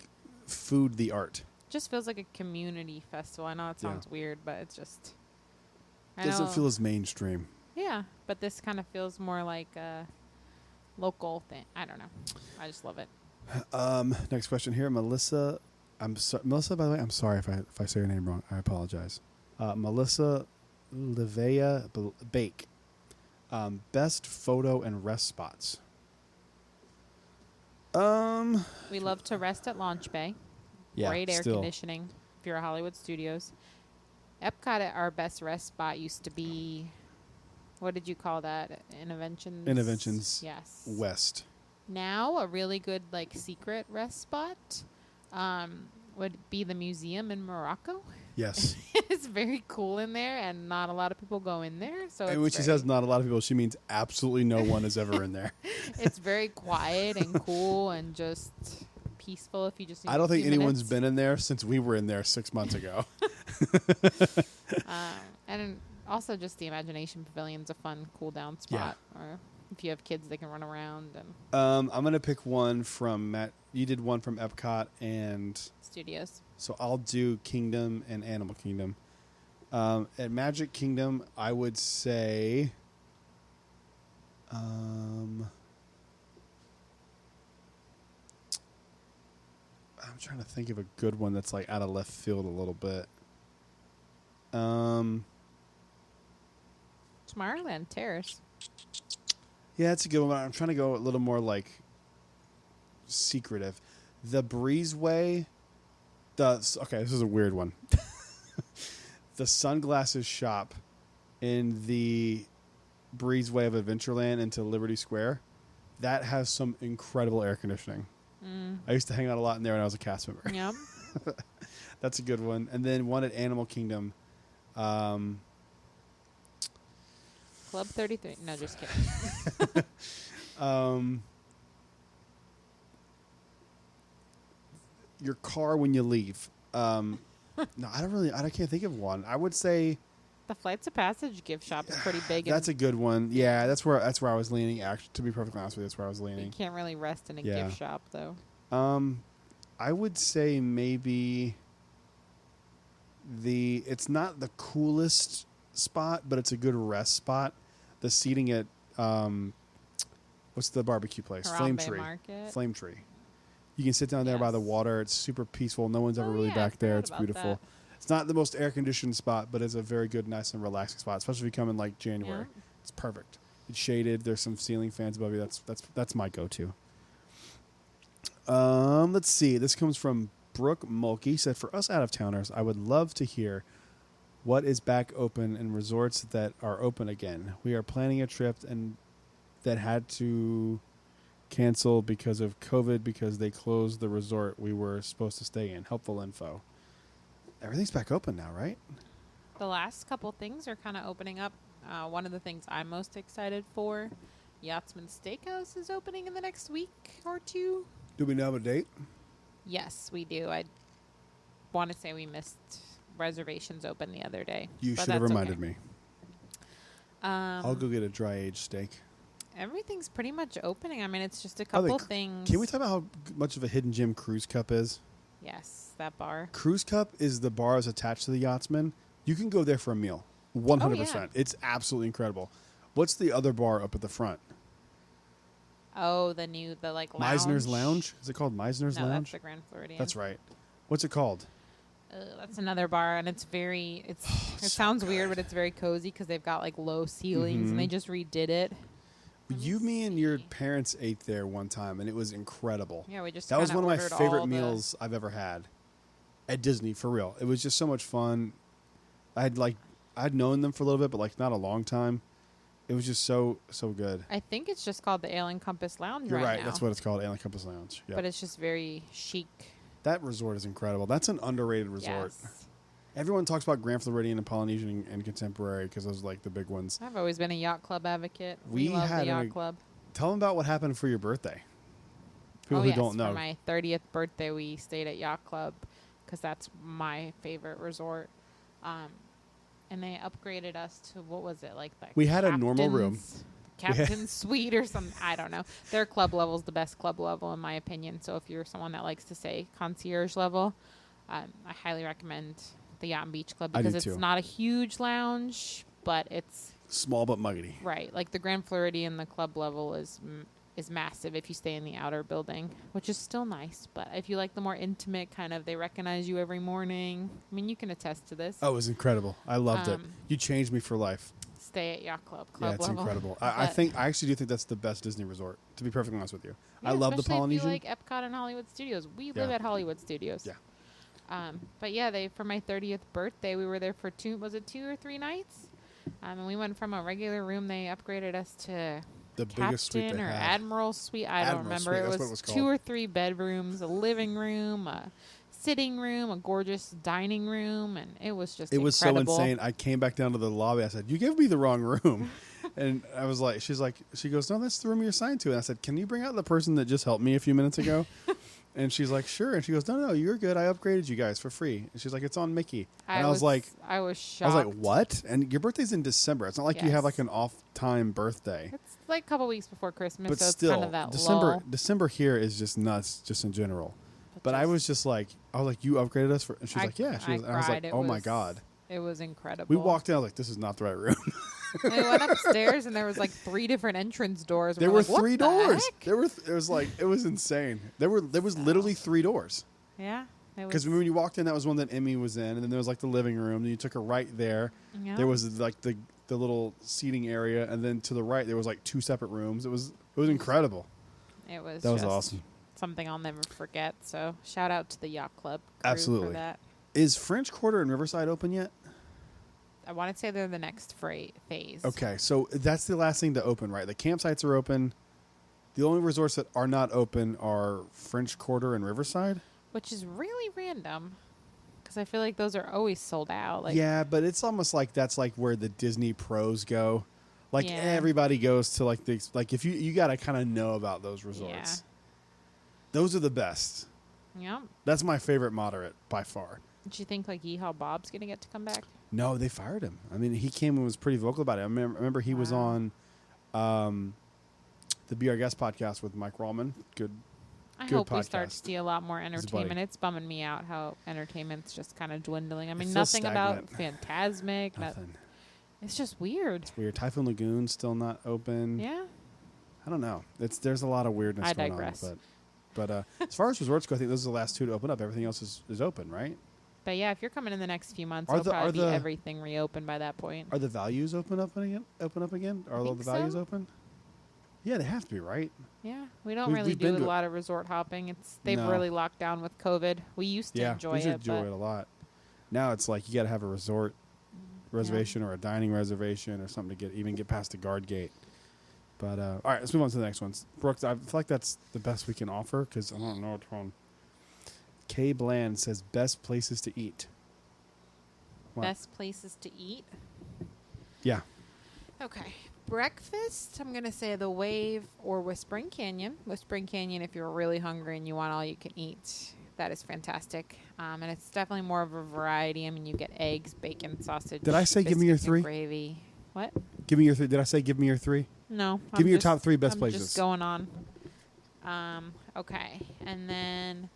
Speaker 1: food the art.
Speaker 2: Just feels like a community festival. I know it sounds weird, but it's just.
Speaker 1: It doesn't feel as mainstream.
Speaker 2: Yeah, but this kind of feels more like a local thing. I don't know. I just love it.
Speaker 1: Next question here, Melissa. Melissa, by the way, I'm sorry if I say your name wrong. I apologize. Melissa Livea Bake. Best photo and rest spots.
Speaker 2: We love to rest at Launch Bay.
Speaker 1: Yeah,
Speaker 2: great air conditioning if you're at Hollywood Studios. Epcot at our best rest spot used to be, what did you call that? Interventions. Yes.
Speaker 1: West.
Speaker 2: Now a really good like secret rest spot would be the museum in Morocco.
Speaker 1: Yes.
Speaker 2: It's very cool in there, and not a lot of people go in there. So
Speaker 1: and when she says not a lot of people, she means absolutely no one is ever in there.
Speaker 2: It's very quiet and cool and just peaceful if you just need
Speaker 1: I don't think anyone's
Speaker 2: minutes.
Speaker 1: been in there since we were in there 6 months ago.
Speaker 2: And also just the Imagination Pavilion's a fun cool down spot. Or if you have kids, they can run around. And
Speaker 1: I'm going to pick one from Matt. You did one from Epcot and
Speaker 2: Studios.
Speaker 1: So I'll do Kingdom and Animal Kingdom. At Magic Kingdom, I would say I'm trying to think of a good one that's like out of left field a little bit.
Speaker 2: Tomorrowland Terrace.
Speaker 1: Yeah, it's a good one. I'm trying to go a little more like secretive. The Breezeway. Okay, this is a weird one. The sunglasses shop in the Breezeway of Adventureland into Liberty Square, that has some incredible air conditioning. I used to hang out a lot in there when I was a cast member.
Speaker 2: Yep.
Speaker 1: That's a good one. And then one at Animal Kingdom.
Speaker 2: Club 33. No, just kidding.
Speaker 1: Your car when you leave. No, I can't think of one. I would say
Speaker 2: The Flights of Passage gift shop is pretty big.
Speaker 1: that's a good one. Yeah, that's where I was leaning. Actually, to be perfectly honest with you, that's where I was
Speaker 2: You
Speaker 1: leaning.
Speaker 2: can't really rest in a gift shop, though.
Speaker 1: I would say maybe it's not the coolest spot, but it's a good rest spot. The seating at what's the barbecue place? Flame
Speaker 2: Harambe
Speaker 1: Tree.
Speaker 2: Market.
Speaker 1: Flame Tree. You can sit down there by the water. It's super peaceful. No one's ever really back there. It's beautiful.
Speaker 2: That.
Speaker 1: It's not the most air conditioned spot, but it's a very good, nice and relaxing spot, especially if you come in like January.
Speaker 2: Yeah.
Speaker 1: It's perfect. It's shaded. There's some ceiling fans above you. That's my go-to. Let's see. This comes from Brooke Mulkey. Said, for us out-of-towners, I would love to hear what is back open in resorts that are open again. We are planning a trip and that had to cancel because of COVID because they closed the resort we were supposed to stay in. Helpful info. Everything's back open now, right?
Speaker 2: The last couple things are kind of opening up. One of the things I'm most excited for, Yachtsman Steakhouse is opening in the next week or two.
Speaker 1: Do we know a date?
Speaker 2: Yes, we do. I want to say we missed reservations open the other day.
Speaker 1: You
Speaker 2: but
Speaker 1: should have
Speaker 2: that's
Speaker 1: reminded
Speaker 2: okay.
Speaker 1: me. I'll go get a dry aged steak.
Speaker 2: Everything's pretty much opening. I mean, it's just a couple things.
Speaker 1: Can we talk about how much of a hidden gem Cruise Cup is?
Speaker 2: Yes, that bar.
Speaker 1: Cruise Cup is the bar that's attached to the Yachtsman. You can go there for a meal. 100%. It's absolutely incredible. What's the other bar up at the front?
Speaker 2: Oh, the like lounge.
Speaker 1: Meisner's Lounge? Is it called Meisner's
Speaker 2: No,
Speaker 1: Lounge?
Speaker 2: that's the Grand Floridian.
Speaker 1: That's right. What's it called?
Speaker 2: That's another bar, and it's very. It sounds weird, but it's very cozy because they've got like low ceilings, and they just redid it.
Speaker 1: Me and your parents ate there one time, and it was incredible.
Speaker 2: Yeah, we just.
Speaker 1: That was
Speaker 2: kinda
Speaker 1: one of my
Speaker 2: ordered
Speaker 1: favorite
Speaker 2: all
Speaker 1: meals I've ever had at Disney, for real. It was just so much fun. I'd known them for a little bit, but like not a long time. It was just so good.
Speaker 2: I think it's just called the Ale and Compass Lounge
Speaker 1: You're right.
Speaker 2: now.
Speaker 1: That's what it's called, Ale and Compass Lounge. Yeah.
Speaker 2: But it's just very chic.
Speaker 1: That resort is incredible. That's an underrated resort.
Speaker 2: Yes.
Speaker 1: Everyone talks about Grand Floridian and Polynesian and Contemporary because those are like the big ones.
Speaker 2: I've always been a yacht club advocate.
Speaker 1: We
Speaker 2: We love
Speaker 1: had
Speaker 2: the yacht club.
Speaker 1: Tell them about what happened for your birthday. People who
Speaker 2: yes,
Speaker 1: don't know.
Speaker 2: For my 30th birthday, we stayed at Yacht Club because that's my favorite resort. And they upgraded us to, what was it, like the
Speaker 1: We had a normal room.
Speaker 2: Captain's suite or something. I don't know. Their club level is the best club level in my opinion. So if you're someone that likes to say concierge level, I highly recommend the Yacht and Beach Club because it's not a huge lounge, but it's
Speaker 1: small but muggety.
Speaker 2: Right. Like the Grand Floridian, the club level is massive if you stay in the outer building, which is still nice. But if you like the more intimate kind of, they recognize you every morning. I mean, you can attest to this.
Speaker 1: Oh, it was incredible. I loved it. You changed me for life.
Speaker 2: Stay at Yacht Club
Speaker 1: Yeah, it's
Speaker 2: level.
Speaker 1: incredible. I actually do think that's the best Disney resort, to be perfectly honest with you.
Speaker 2: Yeah,
Speaker 1: I love the Polynesian.
Speaker 2: If you like Epcot and Hollywood Studios. We live at Hollywood Studios.
Speaker 1: Yeah.
Speaker 2: But yeah, for my 30th birthday, we were there for 2 or 3 nights? And we went from a regular room. They upgraded us to
Speaker 1: the biggest suite
Speaker 2: Captain
Speaker 1: they
Speaker 2: or
Speaker 1: had.
Speaker 2: Admiral Suite. I don't remember.
Speaker 1: Suite,
Speaker 2: it
Speaker 1: that's
Speaker 2: was,
Speaker 1: what it was
Speaker 2: 2
Speaker 1: called.
Speaker 2: or 3 bedrooms, a living room, a sitting room, a gorgeous dining room, and it was just incredible.
Speaker 1: So insane. I came back down to the lobby. I said, "You gave me the wrong room," and I was like, she goes, "No, that's the room you're assigned to." And I said, "Can you bring out the person that just helped me a few minutes ago?" And she's like, "Sure." And she goes, "No, you're good. I upgraded you guys for free." And she's like, "It's on Mickey." And I was like,
Speaker 2: I was shocked.
Speaker 1: I was like, "What?" And your birthday's in December. It's not like you have like an off-time birthday.
Speaker 2: It's like a couple weeks before Christmas,
Speaker 1: But
Speaker 2: so
Speaker 1: still,
Speaker 2: it's kind of that lull.
Speaker 1: December here is just nuts, just in general. But I was like, "You upgraded us for," and she's like, "Yeah." And I was like, "Oh my god."
Speaker 2: It was incredible.
Speaker 1: We walked in. I was like, "This is not the right room."
Speaker 2: And we went upstairs, and there was like 3 different entrance doors.
Speaker 1: There were 3 doors.
Speaker 2: Heck?
Speaker 1: It was insane. There was literally 3 doors.
Speaker 2: Yeah.
Speaker 1: Because when you walked in, that was one that Emmy was in, and then there was like the living room. Then you took her right there.
Speaker 2: Yeah.
Speaker 1: There was like the little seating area, and then to the right there was like 2 separate rooms. It was incredible.
Speaker 2: It was.
Speaker 1: That was awesome.
Speaker 2: Something I'll never forget. So shout out to the Yacht Club crew
Speaker 1: Absolutely.
Speaker 2: for that.
Speaker 1: Is French Quarter and Riverside open yet?
Speaker 2: I want to say they're the next phase.
Speaker 1: Okay, so that's the last thing to open, right? The campsites are open. The only resorts that are not open are French Quarter and Riverside.
Speaker 2: Which is really random, because I feel like those are always sold out. Like,
Speaker 1: yeah, but it's almost like that's like where the Disney pros go. Like
Speaker 2: Yeah.
Speaker 1: everybody goes to like if you got to kind of know about those resorts.
Speaker 2: Yeah.
Speaker 1: Those are the best.
Speaker 2: Yep.
Speaker 1: That's my favorite moderate by far.
Speaker 2: Did you think like Yeehaw Bob's gonna get to come back?
Speaker 1: No, they fired him. I mean, he came and was pretty vocal about it. I remember he was on the Be Our Guest podcast with Mike Rallman. Good
Speaker 2: hope we
Speaker 1: podcast.
Speaker 2: start to see a lot more
Speaker 1: buddy.
Speaker 2: entertainment. It's bumming me out how entertainment's just kind of dwindling. I mean,
Speaker 1: feels
Speaker 2: nothing about
Speaker 1: stagnant.
Speaker 2: Fantasmic.
Speaker 1: Nothing.
Speaker 2: It's just weird.
Speaker 1: It's weird. Typhoon Lagoon's still not open.
Speaker 2: Yeah.
Speaker 1: I don't know. There's a lot of weirdness
Speaker 2: I
Speaker 1: going
Speaker 2: digress.
Speaker 1: on. But as far as resorts go, I think those are the last 2 to open up. Everything else is open, right?
Speaker 2: But yeah, if you're coming in the next few months,
Speaker 1: Are
Speaker 2: it'll probably be
Speaker 1: the-
Speaker 2: everything reopened by that point.
Speaker 1: Are the values open up again? Are all
Speaker 2: think
Speaker 1: the values
Speaker 2: so.
Speaker 1: open? Yeah, they have to be, right?
Speaker 2: Yeah, we don't
Speaker 1: We've-
Speaker 2: really
Speaker 1: we've
Speaker 2: do
Speaker 1: been
Speaker 2: a
Speaker 1: to it.
Speaker 2: lot of resort hopping. They've
Speaker 1: No.
Speaker 2: really locked down with COVID. We used to enjoy
Speaker 1: we
Speaker 2: it,
Speaker 1: should enjoy
Speaker 2: but
Speaker 1: it a lot. Now it's like you got to have a resort reservation or a dining reservation or something to get past the guard gate. But all right, let's move on to the next ones. Brooks, I feel like that's the best we can offer because I don't know which one. Kay Bland says best places to eat. What?
Speaker 2: best places to eat.
Speaker 1: Yeah.
Speaker 2: Okay. Breakfast, I'm going to say the Wave or Whispering Canyon. Whispering Canyon, if you're really hungry and you want all you can eat, that is fantastic. And it's definitely more of a variety. I mean, you get eggs, bacon, sausage.
Speaker 1: Did I say give me your
Speaker 2: biscuits and
Speaker 1: 3?
Speaker 2: Gravy. What?
Speaker 1: Give me your 3. Did I say give me your 3?
Speaker 2: No.
Speaker 1: Give me your top 3 best
Speaker 2: I'm
Speaker 1: places.
Speaker 2: just going on. Okay. And then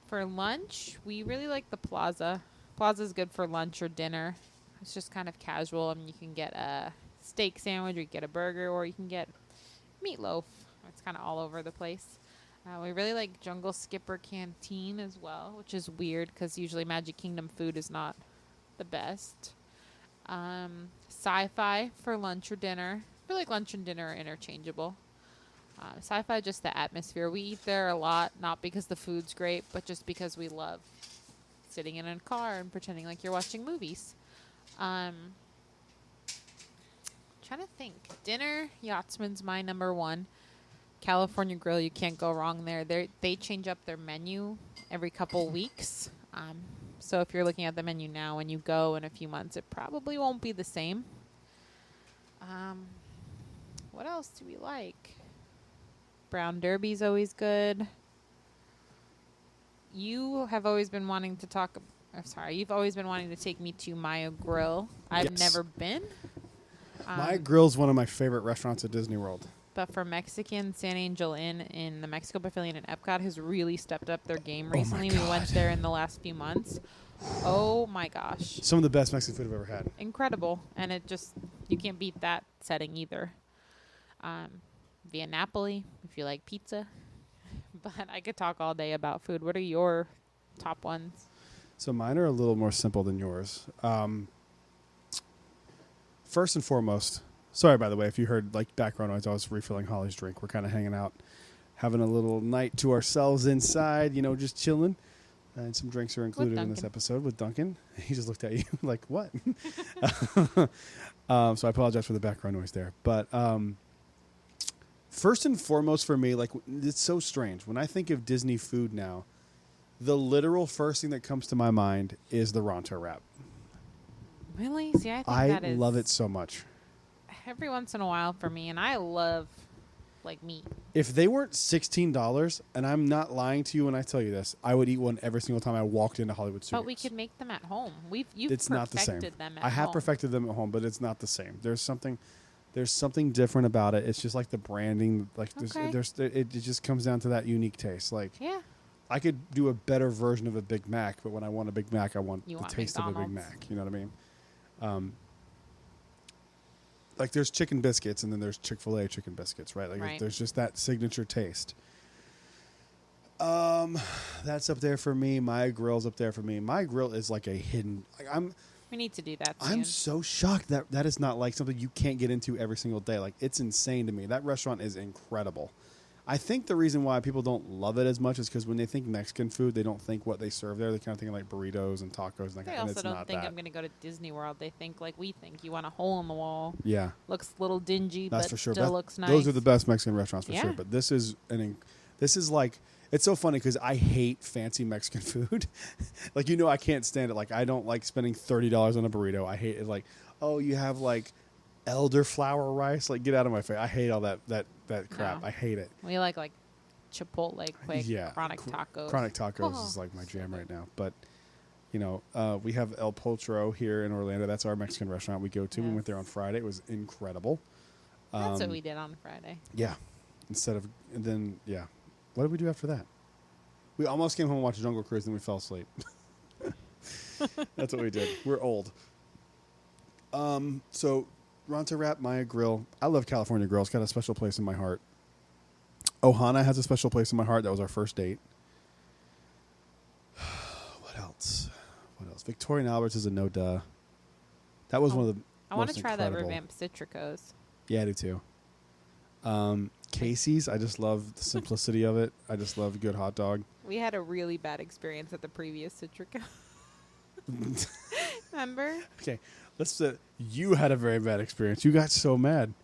Speaker 2: for lunch, we really like the Plaza. Plaza's good for lunch or dinner. It's just kind of casual. I mean, you can get a steak sandwich, or you can get a burger, or you can get meatloaf. It's kind of all over the place. We really like Jungle Skipper Canteen as well, which is weird because usually Magic Kingdom food is not the best. Sci-Fi for lunch or dinner. I feel like lunch and dinner are interchangeable. Sci-Fi, just the atmosphere. We eat there a lot, not because the food's great, but just because we love sitting in a car and pretending like you're watching movies. Trying to think. Dinner, Yachtsman's my number one. California Grill, you can't go wrong there. They change up their menu every couple weeks. So if you're looking at the menu now and you go in a few months, it probably won't be the same. What else do we like? Brown Derby's always good. You have always been wanting to talk. You've always been wanting to take me to Maya Grill. I've never been.
Speaker 1: Maya Grill's one of my favorite restaurants at Disney World.
Speaker 2: But for Mexican, San Angel Inn in the Mexico Pavilion at Epcot has really stepped up their game recently. We went there in the last few months. Oh my gosh.
Speaker 1: Some of the best Mexican food I've ever had.
Speaker 2: Incredible. And you can't beat that setting either. Via Napoli, if you like pizza. But I could talk all day about food. What are your top ones?
Speaker 1: So mine are a little more simple than yours. First and foremost, sorry, by the way, if you heard like background noise, I was refilling Holly's drink. We're kind of hanging out, having a little night to ourselves inside, just chilling. And some drinks are included in this episode with Duncan. He just looked at you like, what? So I apologize for the background noise there. But first and foremost for me, like, it's so strange. When I think of Disney food now, the literal first thing that comes to my mind is the Ronto wrap.
Speaker 2: Really? See, I
Speaker 1: love it so much.
Speaker 2: Every once in a while for me, and I love like meat.
Speaker 1: If they weren't $16, and I'm not lying to you when I tell you this, I would eat one every single time I walked into Hollywood Studios.
Speaker 2: But we could make them at home. You've
Speaker 1: it's not the same.
Speaker 2: them at home.
Speaker 1: I have perfected them at home, but it's not the same. There's something different about it. It's just like the branding, like it just comes down to that unique taste. Like,
Speaker 2: yeah,
Speaker 1: I could do a better version of a Big Mac, but when I want a Big Mac, I want the taste
Speaker 2: McDonald's.
Speaker 1: of a Big Mac. You know what I mean? Like there's chicken biscuits, and then there's Chick-fil-A chicken biscuits, right? Like there's just that signature taste. That's up there for me. Maya Grill's up there for me. Maya Grill is like a hidden.
Speaker 2: We need to do that soon.
Speaker 1: I'm so shocked that is not like something you can't get into every single day. Like, it's insane to me. That restaurant is incredible. I think the reason why people don't love it as much is because when they think Mexican food, they don't think what they serve there. They kind of think like burritos and tacos. And
Speaker 2: they also don't think I'm going to go to Disney World. They think like we think. You want a hole in the wall.
Speaker 1: Yeah.
Speaker 2: Looks a little dingy,
Speaker 1: that's
Speaker 2: but
Speaker 1: for sure.
Speaker 2: still looks nice.
Speaker 1: Those are the best Mexican restaurants for sure. But this is like, it's so funny because I hate fancy Mexican food. Like, I can't stand it. Like, I don't like spending $30 on a burrito. I hate it. Like, oh, you have like elderflower rice. Like, get out of my face. I hate all that crap. No. I hate it.
Speaker 2: We like Chipotle quick, chronic tacos.
Speaker 1: Chronic tacos is like my jam right now. But, we have El Potro here in Orlando. That's our Mexican restaurant we go to. Yes. We went there on Friday. It was incredible.
Speaker 2: That's what we did on Friday.
Speaker 1: Yeah. What did we do after that? We almost came home and watched Jungle Cruise, and we fell asleep. That's what we did. We're old. So, Ronto Wrap, Maya Grill. I love California Grill. It's got a special place in my heart. Ohana has a special place in my heart. That was our first date. What else? Victoria and Albert's is a no-duh. That was one of the
Speaker 2: I want to try that revamped Citricos.
Speaker 1: Yeah, I do too. Casey's, I just love the simplicity of it. I just love a good hot dog.
Speaker 2: We had a really bad experience at the previous Citrico. Remember?
Speaker 1: Okay, you had a very bad experience. You got so mad.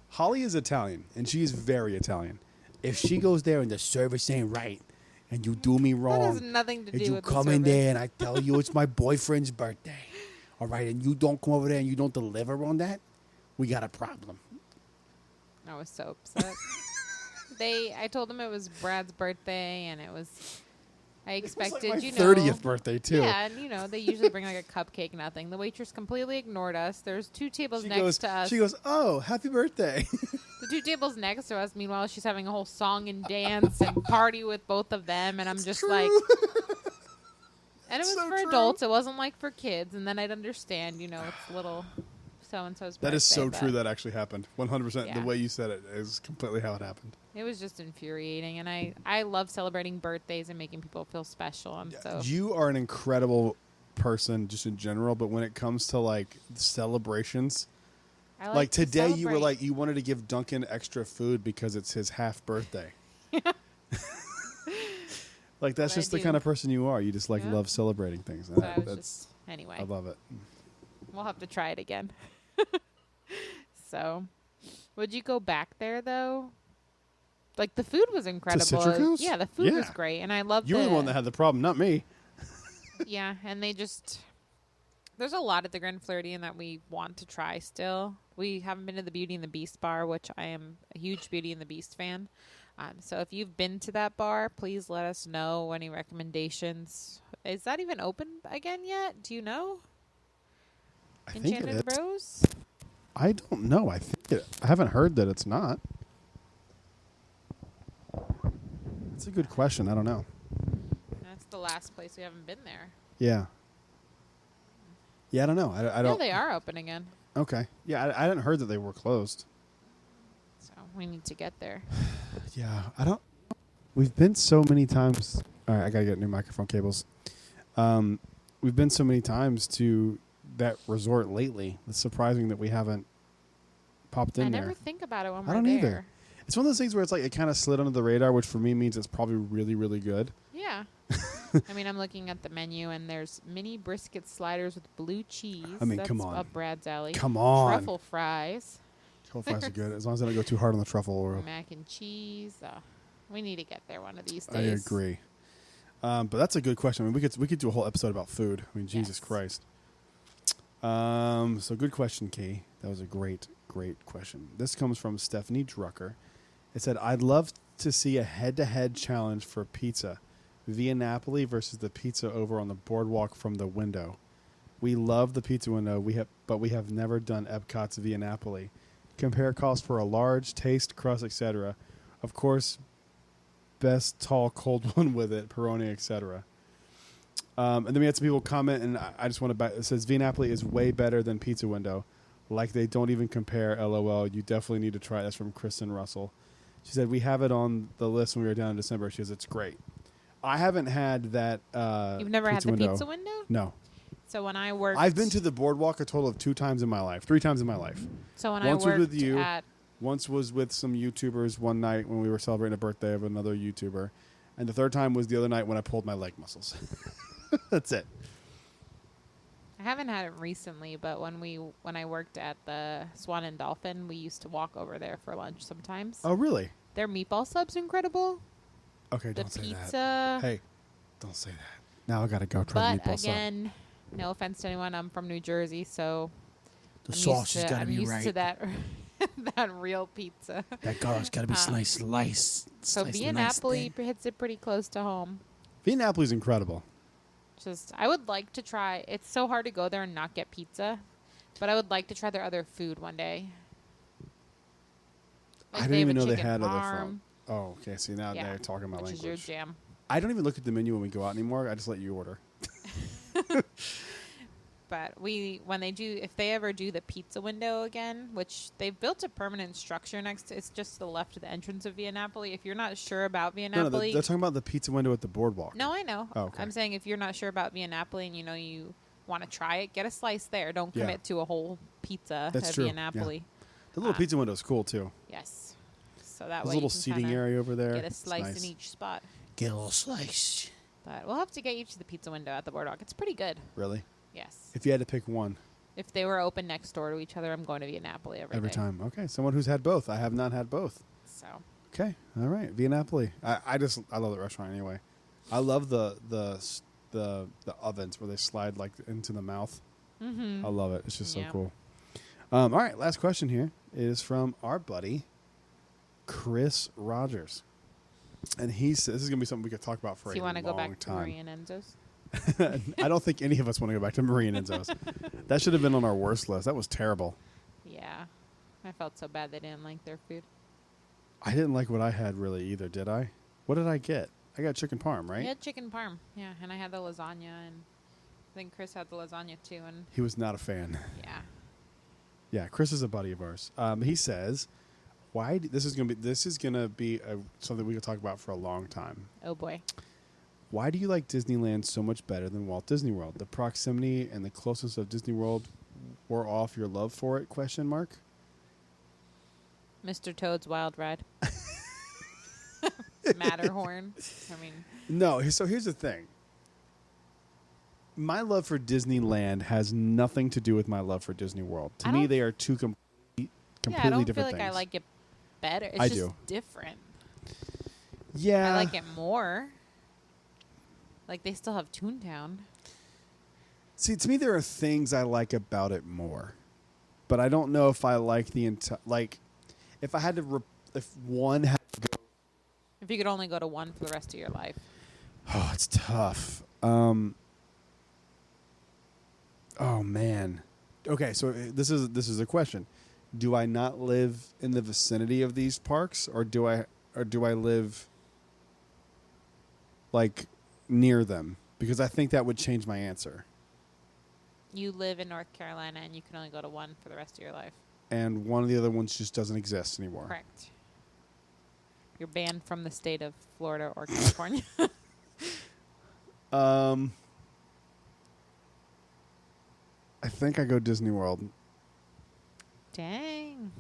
Speaker 1: Holly is Italian, and she is very Italian. If she goes there and the service ain't right, and you do me wrong,
Speaker 2: that has nothing to do with the service.
Speaker 1: You come in there and I tell you it's my boyfriend's birthday, all right, and you don't come over there and you don't deliver on that, we got a problem.
Speaker 2: I was so upset. I told them it was Brad's birthday, and I expected,
Speaker 1: it was like my 30th birthday, too.
Speaker 2: Yeah, and, they usually bring, like, a cupcake, nothing. The waitress completely ignored us. There's 2 tables next to us.
Speaker 1: She goes, oh, happy birthday.
Speaker 2: The 2 tables next to us, meanwhile, she's having a whole song and dance and party with both of them, and I'm just like... And it was
Speaker 1: So
Speaker 2: for
Speaker 1: true.
Speaker 2: adults. It wasn't like for kids. And then I'd understand, it's little so-and-so's birthday.
Speaker 1: That is so true.
Speaker 2: but
Speaker 1: That actually happened. 100%.
Speaker 2: Yeah.
Speaker 1: The way you said it is completely how it happened.
Speaker 2: It was just infuriating. And I love celebrating birthdays and making people feel special. And so
Speaker 1: You are an incredible person just in general, but when it comes to like celebrations,
Speaker 2: I
Speaker 1: like
Speaker 2: to
Speaker 1: today you were
Speaker 2: celebrate.
Speaker 1: like you wanted to give Duncan extra food because it's his half birthday. Like that's
Speaker 2: What I
Speaker 1: just the
Speaker 2: do.
Speaker 1: kind of person you are. You just like
Speaker 2: Yeah.
Speaker 1: love celebrating things. And
Speaker 2: So I was
Speaker 1: that's
Speaker 2: just, anyway,
Speaker 1: I love it.
Speaker 2: we'll have to try it again. So, would you go back there though? Like the food was incredible.
Speaker 1: Citrico's?
Speaker 2: Yeah, the food was
Speaker 1: Yeah.
Speaker 2: great, and I love.
Speaker 1: You were the one that had the problem, not me.
Speaker 2: Yeah, and there's a lot at the Grand Floridian that we want to try still. We haven't been to the Beauty and the Beast bar, which I am a huge Beauty and the Beast fan. So if you've been to that bar, please let us know any recommendations. Is that even open again yet? Do you know?
Speaker 1: I think it
Speaker 2: Enchanted
Speaker 1: is.
Speaker 2: Rose?
Speaker 1: I don't know. I haven't heard that it's not. That's a good question. I don't know.
Speaker 2: That's the last place we haven't been there.
Speaker 1: Yeah. Yeah, I don't know. I
Speaker 2: Yeah,
Speaker 1: don't.
Speaker 2: they are open again.
Speaker 1: Okay. Yeah, I hadn't heard that they were closed.
Speaker 2: So we need to get there.
Speaker 1: Yeah, I don't. We've been so many times. All right, I gotta get new microphone cables. We've been so many times to that resort lately. It's surprising that we haven't popped in
Speaker 2: I
Speaker 1: there.
Speaker 2: never think about it when
Speaker 1: I
Speaker 2: we're
Speaker 1: don't
Speaker 2: there.
Speaker 1: either. It's one of those things where it's like it kind of slid under the radar, which for me means it's probably really, really good.
Speaker 2: Yeah. I mean, I'm looking at the menu, and there's mini brisket sliders with blue cheese.
Speaker 1: I mean,
Speaker 2: That's
Speaker 1: come on.
Speaker 2: up Brad's alley.
Speaker 1: Come on.
Speaker 2: Truffle fries,
Speaker 1: Truffle fries are good as long as I don't go too hard on the truffle oil.
Speaker 2: mac and cheese. We need to get there one of these
Speaker 1: I
Speaker 2: days.
Speaker 1: agree. But that's a good question. I mean, we could do a whole episode about food. I mean, Jesus
Speaker 2: Yes.
Speaker 1: Christ. So good question, Kay. That was a great question. This comes from Stephanie Drucker. It said, "I'd love to see a head-to-head challenge for pizza, Via Napoli versus the pizza over on the boardwalk from the window. We love the pizza window. But we have never done Epcot's Via Napoli. Compare cost for a large, taste, crust, etc. Of course, best tall cold one with it, Peroni, etc." And then we had some people comment, and I just want to back. It says Via Napoli is way better than Pizza Window, like they don't even compare. LOL. You definitely need to try it. That's from Kristen Russell. She said we have it on the list when we were down in December. She says it's great. I haven't had that.
Speaker 2: You've never had the
Speaker 1: window.
Speaker 2: pizza window?
Speaker 1: No,
Speaker 2: So when I worked,
Speaker 1: I've been to the boardwalk a total of 3 times in my life.
Speaker 2: So when
Speaker 1: once
Speaker 2: I
Speaker 1: was
Speaker 2: worked
Speaker 1: with you.
Speaker 2: at
Speaker 1: Once was with some YouTubers one night when we were celebrating a birthday of another YouTuber, and the third time was the other night when I pulled my leg muscles. That's it.
Speaker 2: I haven't had it recently, but when I worked at the Swan and Dolphin, we used to walk over there for lunch sometimes.
Speaker 1: Oh, really?
Speaker 2: Their meatball sub's incredible.
Speaker 1: Okay,
Speaker 2: The
Speaker 1: don't say
Speaker 2: pizza.
Speaker 1: that. Hey, don't say that. Now I gotta go try the
Speaker 2: But
Speaker 1: meatball sub.
Speaker 2: again, no offense to anyone, I'm from New Jersey, so
Speaker 3: The
Speaker 2: I'm
Speaker 3: sauce
Speaker 2: used
Speaker 3: has
Speaker 2: to,
Speaker 3: got to
Speaker 2: I'm
Speaker 3: be
Speaker 2: used
Speaker 3: right.
Speaker 2: to that that real pizza.
Speaker 3: That garlic's got to be sliced.
Speaker 2: So Via
Speaker 3: nice
Speaker 2: Napoli
Speaker 3: thin.
Speaker 2: hits it pretty close to home.
Speaker 1: Via Napoli's incredible.
Speaker 2: I would like to try. It's so hard to go there and not get pizza, but I would like to try their other food one day.
Speaker 1: I
Speaker 2: Like
Speaker 1: didn't even
Speaker 2: have a
Speaker 1: know they
Speaker 2: chicken
Speaker 1: had other
Speaker 2: parm,
Speaker 1: from. Oh, okay. See, now
Speaker 2: Yeah,
Speaker 1: they're talking my
Speaker 2: which is your
Speaker 1: language.
Speaker 2: jam.
Speaker 1: I don't even look at the menu when we go out anymore. I just let you order.
Speaker 2: But if they ever do the pizza window again, which they've built a permanent structure next to, it's just to the left of the entrance of Via Napoli. If you're not sure about Via
Speaker 1: No,
Speaker 2: Napoli,
Speaker 1: they're talking about the pizza window at the boardwalk.
Speaker 2: no, I know.
Speaker 1: Oh, okay.
Speaker 2: I'm saying if you're not sure about Via Napoli and you want to try it, get a slice there. Don't
Speaker 1: Yeah.
Speaker 2: commit to a whole pizza
Speaker 1: That's
Speaker 2: at
Speaker 1: true,
Speaker 2: Via
Speaker 1: yeah.
Speaker 2: Napoli.
Speaker 1: The little pizza window is cool too.
Speaker 2: Yes. So that
Speaker 1: There's
Speaker 2: way
Speaker 1: a little
Speaker 2: you can
Speaker 1: seating
Speaker 2: kinda
Speaker 1: area over there.
Speaker 2: get a
Speaker 1: It's
Speaker 2: slice
Speaker 1: nice.
Speaker 2: in each spot.
Speaker 3: Get a little slice.
Speaker 2: But we'll have to get you to the pizza window at the boardwalk. It's pretty good.
Speaker 1: Really?
Speaker 2: Yes.
Speaker 1: If you had to pick one
Speaker 2: If they were open next door to each other, I'm going to Via Napoli
Speaker 1: every
Speaker 2: day.
Speaker 1: time. Okay, someone who's had both. I have not had both.
Speaker 2: So
Speaker 1: Okay, all right. Via Napoli. I love the restaurant anyway. I love the ovens where they slide like into the mouth. I love it. It's just so
Speaker 2: Yeah.
Speaker 1: cool. All right, last question here is from our buddy Chris Rogers, and he says this is gonna be something we could talk about for
Speaker 2: do you
Speaker 1: a
Speaker 2: want to go
Speaker 1: long
Speaker 2: back to
Speaker 1: time.
Speaker 2: Marie and Enzo's?
Speaker 1: I don't think any of us want to go back to Marie and Enzo's. That should have been on our worst list. That was terrible.
Speaker 2: Yeah. I felt so bad they didn't like their food.
Speaker 1: I didn't like what I had really either, did I? What did I get? I got chicken parm, right?
Speaker 2: We had chicken parm. Yeah, and I had the lasagna, and I think Chris had the lasagna too. And
Speaker 1: He was not a fan.
Speaker 2: yeah,
Speaker 1: Yeah, Chris is a buddy of ours. He says, "Why this is gonna be something we can talk about for a long time.
Speaker 2: oh boy.
Speaker 1: Why do you like Disneyland so much better than Walt Disney World? The proximity and the closeness of Disney World wore off your love for it? Question mark.
Speaker 2: Mr. Toad's Wild Ride. Matterhorn. I mean,
Speaker 1: No. So here's the thing. My love for Disneyland has nothing to do with my love for Disney World. To
Speaker 2: I
Speaker 1: me,
Speaker 2: don't-
Speaker 1: they are two completely
Speaker 2: yeah, I don't feel
Speaker 1: different
Speaker 2: like
Speaker 1: things.
Speaker 2: I like it better. It's
Speaker 1: I
Speaker 2: just
Speaker 1: do.
Speaker 2: different.
Speaker 1: Yeah,
Speaker 2: I like it more. Like they still have Toontown.
Speaker 1: See, to me, there are things I like about it more, but I don't know if I like the entire. Like, if I had to, if one had to go,
Speaker 2: If you could only go to one for the rest of your life.
Speaker 1: oh, it's tough. Oh man. Okay, so this is a question. Do I not live in the vicinity of these parks, or do I live like near them? Because I think that would change my answer.
Speaker 2: You live in North Carolina and you can only go to one for the rest of your life.
Speaker 1: And one of the other ones just doesn't exist anymore.
Speaker 2: Correct. You're banned from the state of Florida or California.
Speaker 1: I think I go Disney World.
Speaker 2: Dang.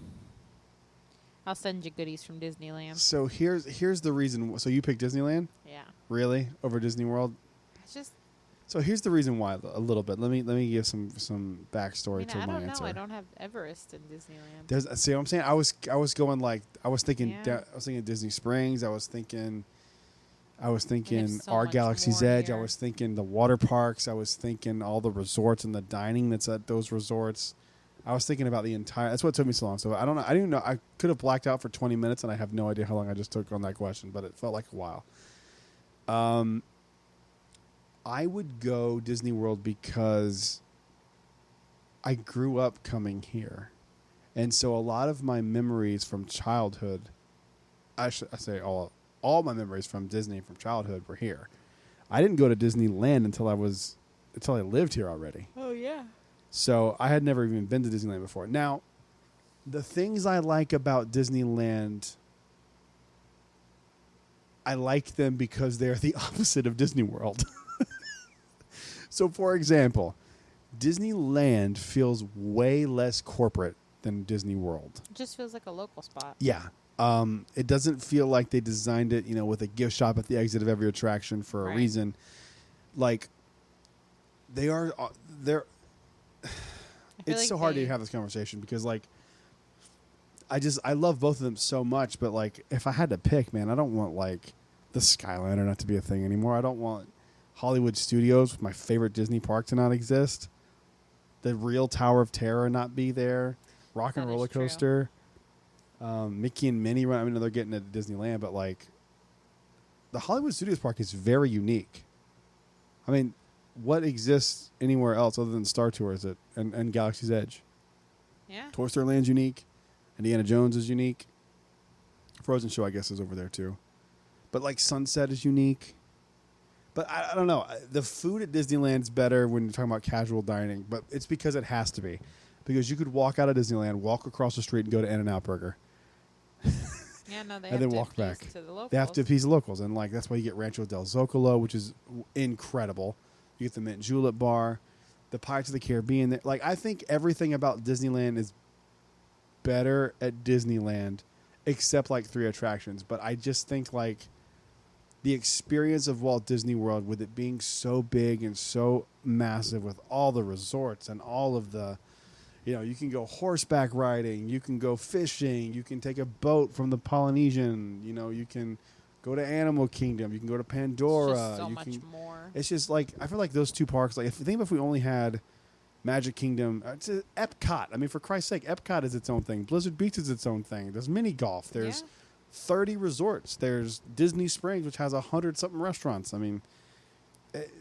Speaker 2: I'll send you goodies from Disneyland.
Speaker 1: So here's the reason. So you picked Disneyland,
Speaker 2: Yeah.
Speaker 1: really, over Disney World?
Speaker 2: It's just,
Speaker 1: So here's the reason why. A little bit. Let me give some backstory to
Speaker 2: I
Speaker 1: my
Speaker 2: don't
Speaker 1: answer.
Speaker 2: know. I don't have Everest in Disneyland.
Speaker 1: See what I'm saying? I was going like I was thinking
Speaker 2: Yeah.
Speaker 1: I was thinking Disney Springs. I was thinking
Speaker 2: so
Speaker 1: our
Speaker 2: much
Speaker 1: Galaxy's
Speaker 2: more
Speaker 1: Edge. I
Speaker 2: here.
Speaker 1: was thinking the water parks. I was thinking all the resorts and the dining that's at those resorts. I was thinking about the entire. That's what took me so long. So I don't know. I didn't even know. I could have blacked out for 20 minutes, and I have no idea how long I just took on that question, but it felt like a while. I would go Disney World because I grew up coming here, and so a lot of my memories from childhood, I say all my memories from Disney from childhood were here. I didn't go to Disneyland until I lived here already.
Speaker 2: Oh, yeah.
Speaker 1: So I had never even been to Disneyland before. Now, the things I like about Disneyland, I like them because they're the opposite of Disney World. So, for example, Disneyland feels way less corporate than Disney World.
Speaker 2: It just feels like a local spot.
Speaker 1: Yeah. It doesn't feel like they designed it, with a gift shop at the exit of every attraction for a
Speaker 2: Right.
Speaker 1: reason. Like, they're.
Speaker 2: I feel
Speaker 1: It's
Speaker 2: like
Speaker 1: so hard to
Speaker 2: they-
Speaker 1: have this conversation because, like, I love both of them so much, but like, if I had to pick, man, I don't want like the Skyliner not to be a thing anymore. I don't want Hollywood Studios, my favorite Disney park, to not exist. The real Tower of Terror not be there. Rock and
Speaker 2: That is
Speaker 1: Roller
Speaker 2: true.
Speaker 1: Coaster. Mickey and Minnie run. I mean, they're getting at Disneyland, but like, the Hollywood Studios park is very unique. I mean, what exists anywhere else other than Star Tours and Galaxy's Edge?
Speaker 2: Yeah.
Speaker 1: Toy Story Land's unique. Indiana Jones is unique. Frozen Show, I guess, is over there too. But like Sunset is unique. But I don't know. The food at Disneyland is better when you're talking about casual dining, but it's because it has to be. Because you could walk out of Disneyland, walk across the street, and go to In-N-Out Burger.
Speaker 2: Yeah, no, they
Speaker 1: And
Speaker 2: have
Speaker 1: then
Speaker 2: to
Speaker 1: walk
Speaker 2: appease
Speaker 1: back.
Speaker 2: to the locals.
Speaker 1: They have to appease the locals, and like that's why you get Rancho del Zocalo, which is incredible. You get the mint julep bar, the Pirates of the Caribbean. Like, I think everything about Disneyland is better at Disneyland, except like 3 attractions. But I just think like the experience of Walt Disney World, with it being so big and so massive, with all the resorts and all of the, you can go horseback riding, you can go fishing, you can take a boat from the Polynesian, you can go to Animal Kingdom, you can go to Pandora.
Speaker 2: It's just so
Speaker 1: you
Speaker 2: much
Speaker 1: can,
Speaker 2: more.
Speaker 1: It's just like, I feel like those 2 parks, like if we only had Magic Kingdom, it's Epcot. I mean, for Christ's sake, Epcot is its own thing. Blizzard Beach is its own thing. There's mini golf. There's
Speaker 2: Yeah.
Speaker 1: 30 resorts. There's Disney Springs, which has 100-something restaurants. I mean,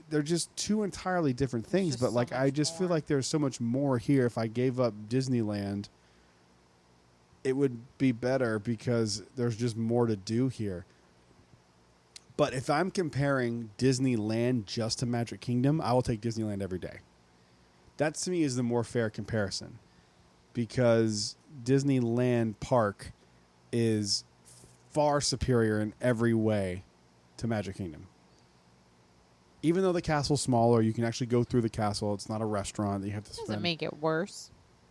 Speaker 1: they're just 2 entirely different things.
Speaker 2: just
Speaker 1: But
Speaker 2: so
Speaker 1: like, I
Speaker 2: much
Speaker 1: just feel
Speaker 2: more.
Speaker 1: like there's so much more here. If I gave up Disneyland, it would be better because there's just more to do here. But if I'm comparing Disneyland just to Magic Kingdom, I will take Disneyland every day. That to me is the more fair comparison because Disneyland Park is far superior in every way to Magic Kingdom. Even though the castle's smaller, you can actually go through the castle. It's not a restaurant that you have to spend.
Speaker 2: Doesn't make it worse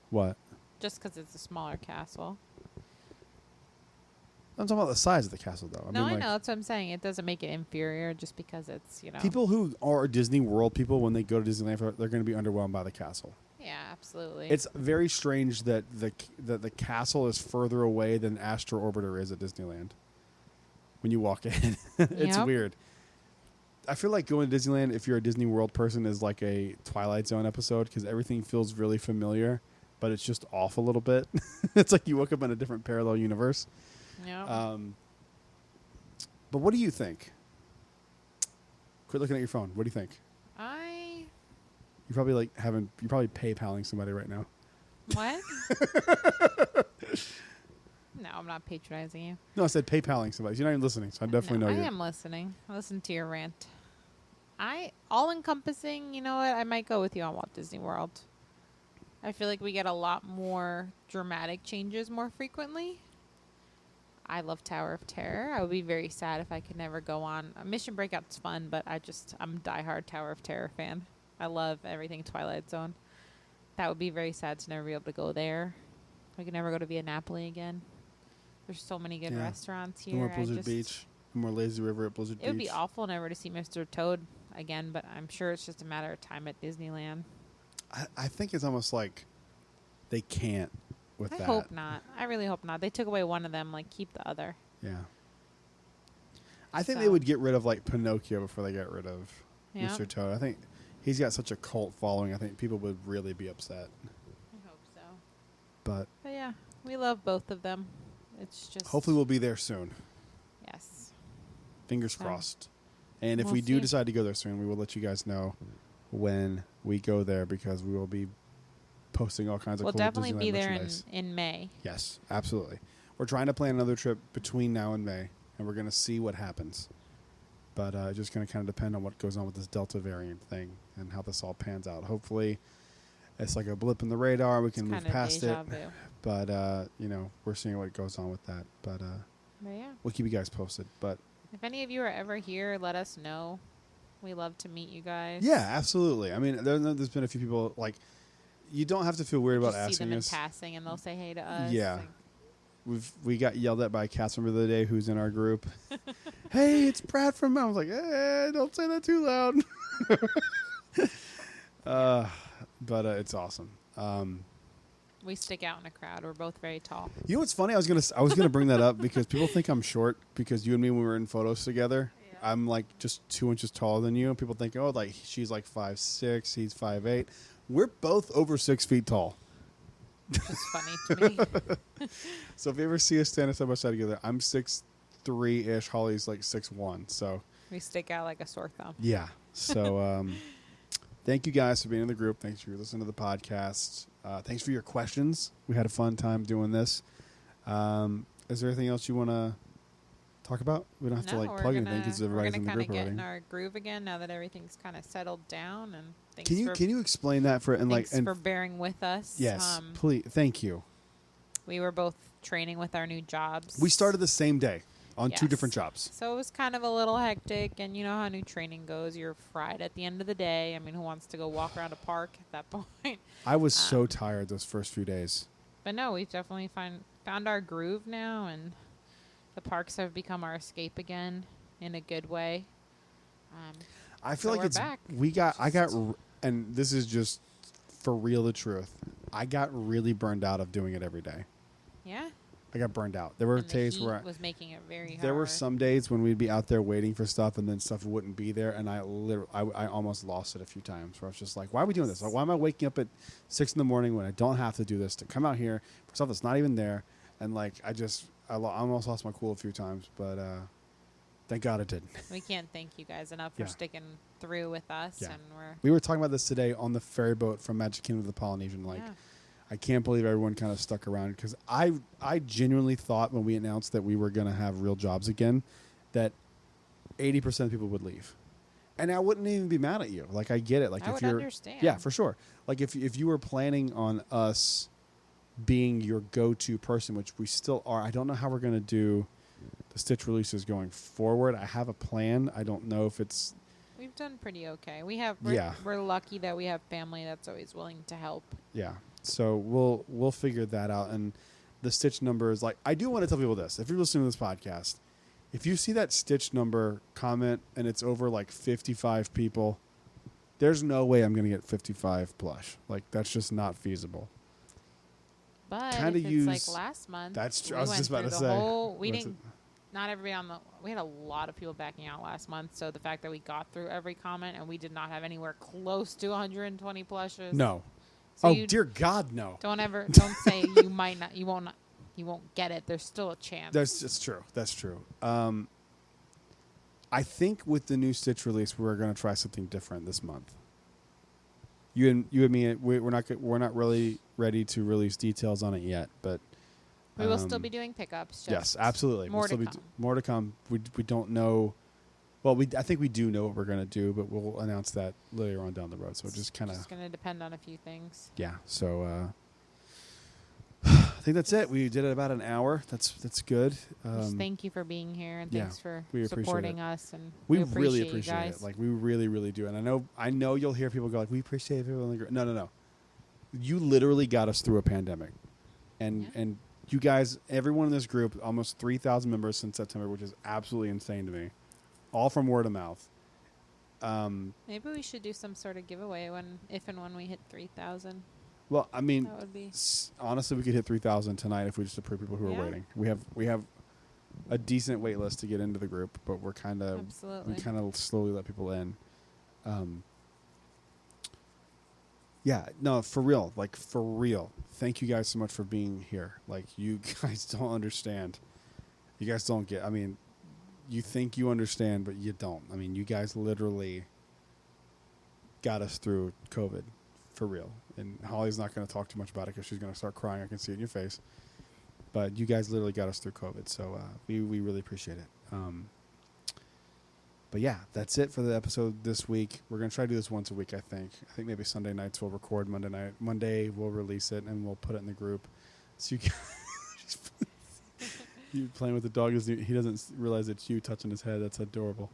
Speaker 1: What?
Speaker 2: just because it's a smaller castle.
Speaker 1: I'm talking about the size of the castle, though.
Speaker 2: I know. That's what I'm saying. It doesn't make it inferior just because it's,
Speaker 1: People who are Disney World people, when they go to Disneyland, they're going to be underwhelmed by the castle.
Speaker 2: Yeah, absolutely.
Speaker 1: It's very strange that the castle is further away than Astro Orbiter is at Disneyland. When you walk in, it's
Speaker 2: Yep.
Speaker 1: weird. I feel like going to Disneyland, if you're a Disney World person, is like a Twilight Zone episode because everything feels really familiar, but it's just off a little bit. It's like you woke up in a different parallel universe.
Speaker 2: Yeah.
Speaker 1: But what do you think? Quit looking at your phone. What do you think? You probably you're probably PayPaling somebody right now.
Speaker 2: What? No, I'm not patronizing you.
Speaker 1: No, I said PayPaling somebody. You're not even listening, so I definitely know you.
Speaker 2: I am listening. I listen to your rant. All encompassing, you know what? I might go with you on Walt Disney World. I feel like we get a lot more dramatic changes more frequently. I love Tower of Terror. I would be very sad if I could never go on. Mission Breakout's fun, but I'm a diehard Tower of Terror fan. I love everything Twilight Zone. That would be very sad to never be able to go there. I could never go to Via Napoli again. There's so many good restaurants here.
Speaker 1: No more Blizzard Beach. No more Lazy River at Blizzard Beach.
Speaker 2: It would be awful never to see Mr. Toad again, but I'm sure it's just a matter of time at Disneyland.
Speaker 1: I think it's almost like they can't with that.
Speaker 2: I hope not. I really hope not. They took away one of them, keep the other.
Speaker 1: Yeah. I think they would get rid of Pinocchio before they get rid of Mr. Toad. I think he's got such a cult following. I think people would really be upset.
Speaker 2: I hope so.
Speaker 1: But
Speaker 2: yeah, we love both of them. It's just
Speaker 1: hopefully we'll be there soon.
Speaker 2: Yes.
Speaker 1: Fingers crossed. And if
Speaker 2: We'll
Speaker 1: we do
Speaker 2: see.
Speaker 1: decide to go there soon, we will let you guys know when we go there because we will be posting all kinds of
Speaker 2: We'll
Speaker 1: cool
Speaker 2: definitely
Speaker 1: Disneyland
Speaker 2: be there
Speaker 1: merchandise.
Speaker 2: in May.
Speaker 1: Yes, absolutely. We're trying to plan another trip between now and May, and we're going to see what happens. But it's just going to kind of depend on what goes on with this Delta variant thing and how this all pans out. Hopefully, it's like a blip in the radar. We can move past it.
Speaker 2: Vu.
Speaker 1: But, we're seeing what goes on with that. But
Speaker 2: yeah.
Speaker 1: we'll keep you guys posted. But
Speaker 2: If any of you are ever here, let us know. We love to meet you guys.
Speaker 1: yeah, absolutely. I mean, there's been a few people, you don't have to feel weird about
Speaker 2: Just see
Speaker 1: asking
Speaker 2: them
Speaker 1: us.
Speaker 2: in passing, and they'll say hey to us.
Speaker 1: Yeah. We got yelled at by a cast member the other day who's in our group. Hey, it's Brad from. I was like, don't say that too loud. But it's awesome.
Speaker 2: We stick out in a crowd. We're both very tall.
Speaker 1: You know what's funny? I was gonna bring that up because people think I'm short because you and me when we were in photos together.
Speaker 2: Yeah.
Speaker 1: I'm just 2 inches taller than you. People think, she's 5'6", he's 5'8". We're both over 6 feet tall.
Speaker 2: Which is funny to me.
Speaker 1: So if you ever see us standing side by side together, I'm 6'3" ish. Holly's 6'1". So
Speaker 2: We stick out like a sore thumb.
Speaker 1: yeah. So thank you guys for being in the group. Thanks for listening to the podcast. Thanks for your questions. We had a fun time doing this. Is there anything else you want to talk about? We don't have to plug anything because everybody's in the group
Speaker 2: We're
Speaker 1: already.
Speaker 2: gonna kind of get in our groove again now that everything's kind of settled down. And thanks
Speaker 1: Can you explain that for
Speaker 2: for bearing with us.
Speaker 1: yes, please. Thank you.
Speaker 2: We were both training with our new jobs.
Speaker 1: We started the same day on 2
Speaker 2: Yes.
Speaker 1: different jobs.
Speaker 2: So it was kind of a little hectic, and you know how new training goes. You're fried at the end of the day. I mean, who wants to go walk around a park at that point?
Speaker 1: I was so tired those first few days.
Speaker 2: But no, we've definitely found our groove now, and the parks have become our escape again in a good way.
Speaker 1: I feel
Speaker 2: So
Speaker 1: like
Speaker 2: we're
Speaker 1: it's
Speaker 2: back.
Speaker 1: and this is just for real the truth. I got really burned out of doing it every day.
Speaker 2: Yeah.
Speaker 1: I got burned out. There were
Speaker 2: And the
Speaker 1: days
Speaker 2: heat
Speaker 1: where
Speaker 2: was making it very hard.
Speaker 1: there were some days when we'd be out there waiting for stuff and then stuff wouldn't be there, and I almost lost it a few times where I was just like, why are we doing this? Why am I waking up at 6 a.m. when I don't have to do this to come out here for stuff that's not even there? And I almost lost my cool a few times, but thank God it didn't.
Speaker 2: We can't thank you guys enough for
Speaker 1: Yeah.
Speaker 2: sticking through with us,
Speaker 1: Yeah.
Speaker 2: and
Speaker 1: We were talking about this today on the ferry boat from Magic Kingdom to the Polynesian.
Speaker 2: yeah.
Speaker 1: I can't believe everyone kind of stuck around because I genuinely thought when we announced that we were going to have real jobs again that 80% of people would leave. And I wouldn't even be mad at you. Like, I get it. Like,
Speaker 2: I
Speaker 1: if
Speaker 2: would
Speaker 1: you're,
Speaker 2: understand.
Speaker 1: yeah, for sure. Like, if you were planning on us being your go-to person, which we still are, I don't know how we're going to do the Stitch releases going forward. I have a plan. I don't know if it's,
Speaker 2: We've done pretty okay. We're lucky that we have family that's always willing to help.
Speaker 1: yeah. So we'll figure that out. And the Stitch number is like, I do want to tell people this. If you're listening to this podcast, if you see that Stitch number comment and it's over like 55 people, there's no way I'm going to get 55 plush. Like, that's just not feasible.
Speaker 2: But
Speaker 1: Kinda
Speaker 2: if it's
Speaker 1: use-
Speaker 2: like last month,
Speaker 1: That's true.
Speaker 2: we
Speaker 1: I was
Speaker 2: went
Speaker 1: just about
Speaker 2: through
Speaker 1: to
Speaker 2: the
Speaker 1: say.
Speaker 2: whole- we
Speaker 1: What's
Speaker 2: didn't. Not everybody on the. We had a lot of people backing out last month, so the fact that we got through every comment and we did not have anywhere close to 120 plushes.
Speaker 1: No.
Speaker 2: So
Speaker 1: Oh,
Speaker 2: you
Speaker 1: dear God, no.
Speaker 2: don't say you might not. You won't get it. There's still a chance.
Speaker 1: That's true. That's true. I think with the new Stitch release, we're going to try something different this month. You and me, we're not really ready to release details on it yet, but
Speaker 2: we will still be doing pickups. Just
Speaker 1: yes, absolutely.
Speaker 2: More
Speaker 1: We'll
Speaker 2: to
Speaker 1: still
Speaker 2: come.
Speaker 1: more to come. We don't know. Well, I think we do know what we're going to do, but we'll announce that later on down the road. So just kind of
Speaker 2: It's going to depend on a few things.
Speaker 1: yeah. So I think that's it. We did it about an hour. That's good.
Speaker 2: Just thank you for being here and
Speaker 1: yeah,
Speaker 2: thanks for
Speaker 1: we appreciate
Speaker 2: supporting
Speaker 1: it.
Speaker 2: us. And
Speaker 1: We
Speaker 2: appreciate
Speaker 1: really
Speaker 2: you
Speaker 1: appreciate
Speaker 2: guys.
Speaker 1: it. Like, we really, really do. And I know you'll hear people go like, we appreciate people in the group. No. You literally got us through a pandemic. And you guys, everyone in this group, almost 3,000 members since September, which is absolutely insane to me. All from word of mouth.
Speaker 2: Maybe we should do some sort of giveaway if and when we hit 3,000.
Speaker 1: Well, I mean,
Speaker 2: That would be.
Speaker 1: honestly, we could hit 3,000 tonight if we just approve people who
Speaker 2: Yeah.
Speaker 1: are waiting. We have a decent wait list to get into the group, but we
Speaker 2: Absolutely.
Speaker 1: kind of slowly let people in. Yeah, no, for real. Like, for real. Thank you guys so much for being here. Like, you guys don't understand. You guys don't get, I mean, you think you understand, but you don't. I mean, you guys literally got us through COVID, for real. And Holly's not going to talk too much about it because she's going to start crying. I can see it in your face. But you guys literally got us through COVID, so we really appreciate it. But yeah, that's it for the episode this week. We're going to try to do this once a week, I think. I think maybe Sunday nights we'll record Monday night. Monday we'll release it, and we'll put it in the group. So you guys, you playing with the dog, he doesn't realize it's you touching his head. That's adorable.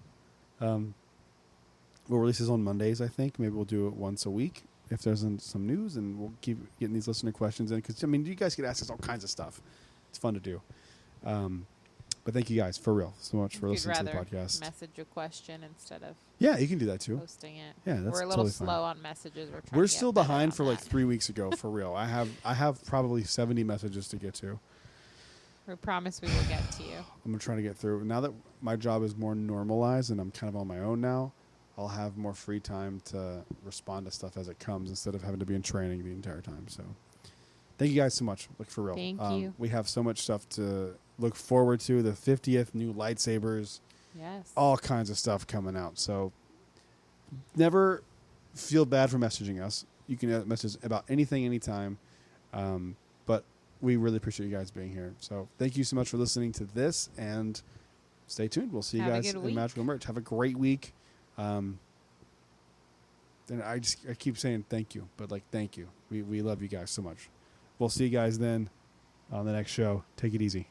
Speaker 1: We'll release this on Mondays, I think. Maybe we'll do it once a week if there's some news, and we'll keep getting these listener questions in. Because, I mean, you guys can ask us all kinds of stuff. It's fun to do. But thank you guys, for real, so much for listening to the podcast.
Speaker 2: Message a question instead of
Speaker 1: Yeah, you can do that too.
Speaker 2: posting it.
Speaker 1: Yeah, that's
Speaker 2: We're a little
Speaker 1: totally fine.
Speaker 2: slow on messages.
Speaker 1: We're still behind for like 3 weeks ago, for real. I have probably 70 messages to get to.
Speaker 2: We promise we will get to you.
Speaker 1: I'm trying to get through. Now that my job is more normalized and I'm kind of on my own now, I'll have more free time to respond to stuff as it comes instead of having to be in training the entire time. So thank you guys so much. Like, for real.
Speaker 2: Thank you.
Speaker 1: We have so much stuff to look forward to. The 50th new lightsabers,
Speaker 2: Yes.
Speaker 1: all kinds of stuff coming out. So never feel bad for messaging us. You can message about anything, anytime. But we really appreciate you guys being here. So thank you so much for listening to this, and stay tuned. We'll see you
Speaker 2: Have a
Speaker 1: guys
Speaker 2: good
Speaker 1: in
Speaker 2: week.
Speaker 1: Magical Merch. Have a great week. Then I keep saying thank you, but like, thank you. We love you guys so much. We'll see you guys then on the next show. Take it easy.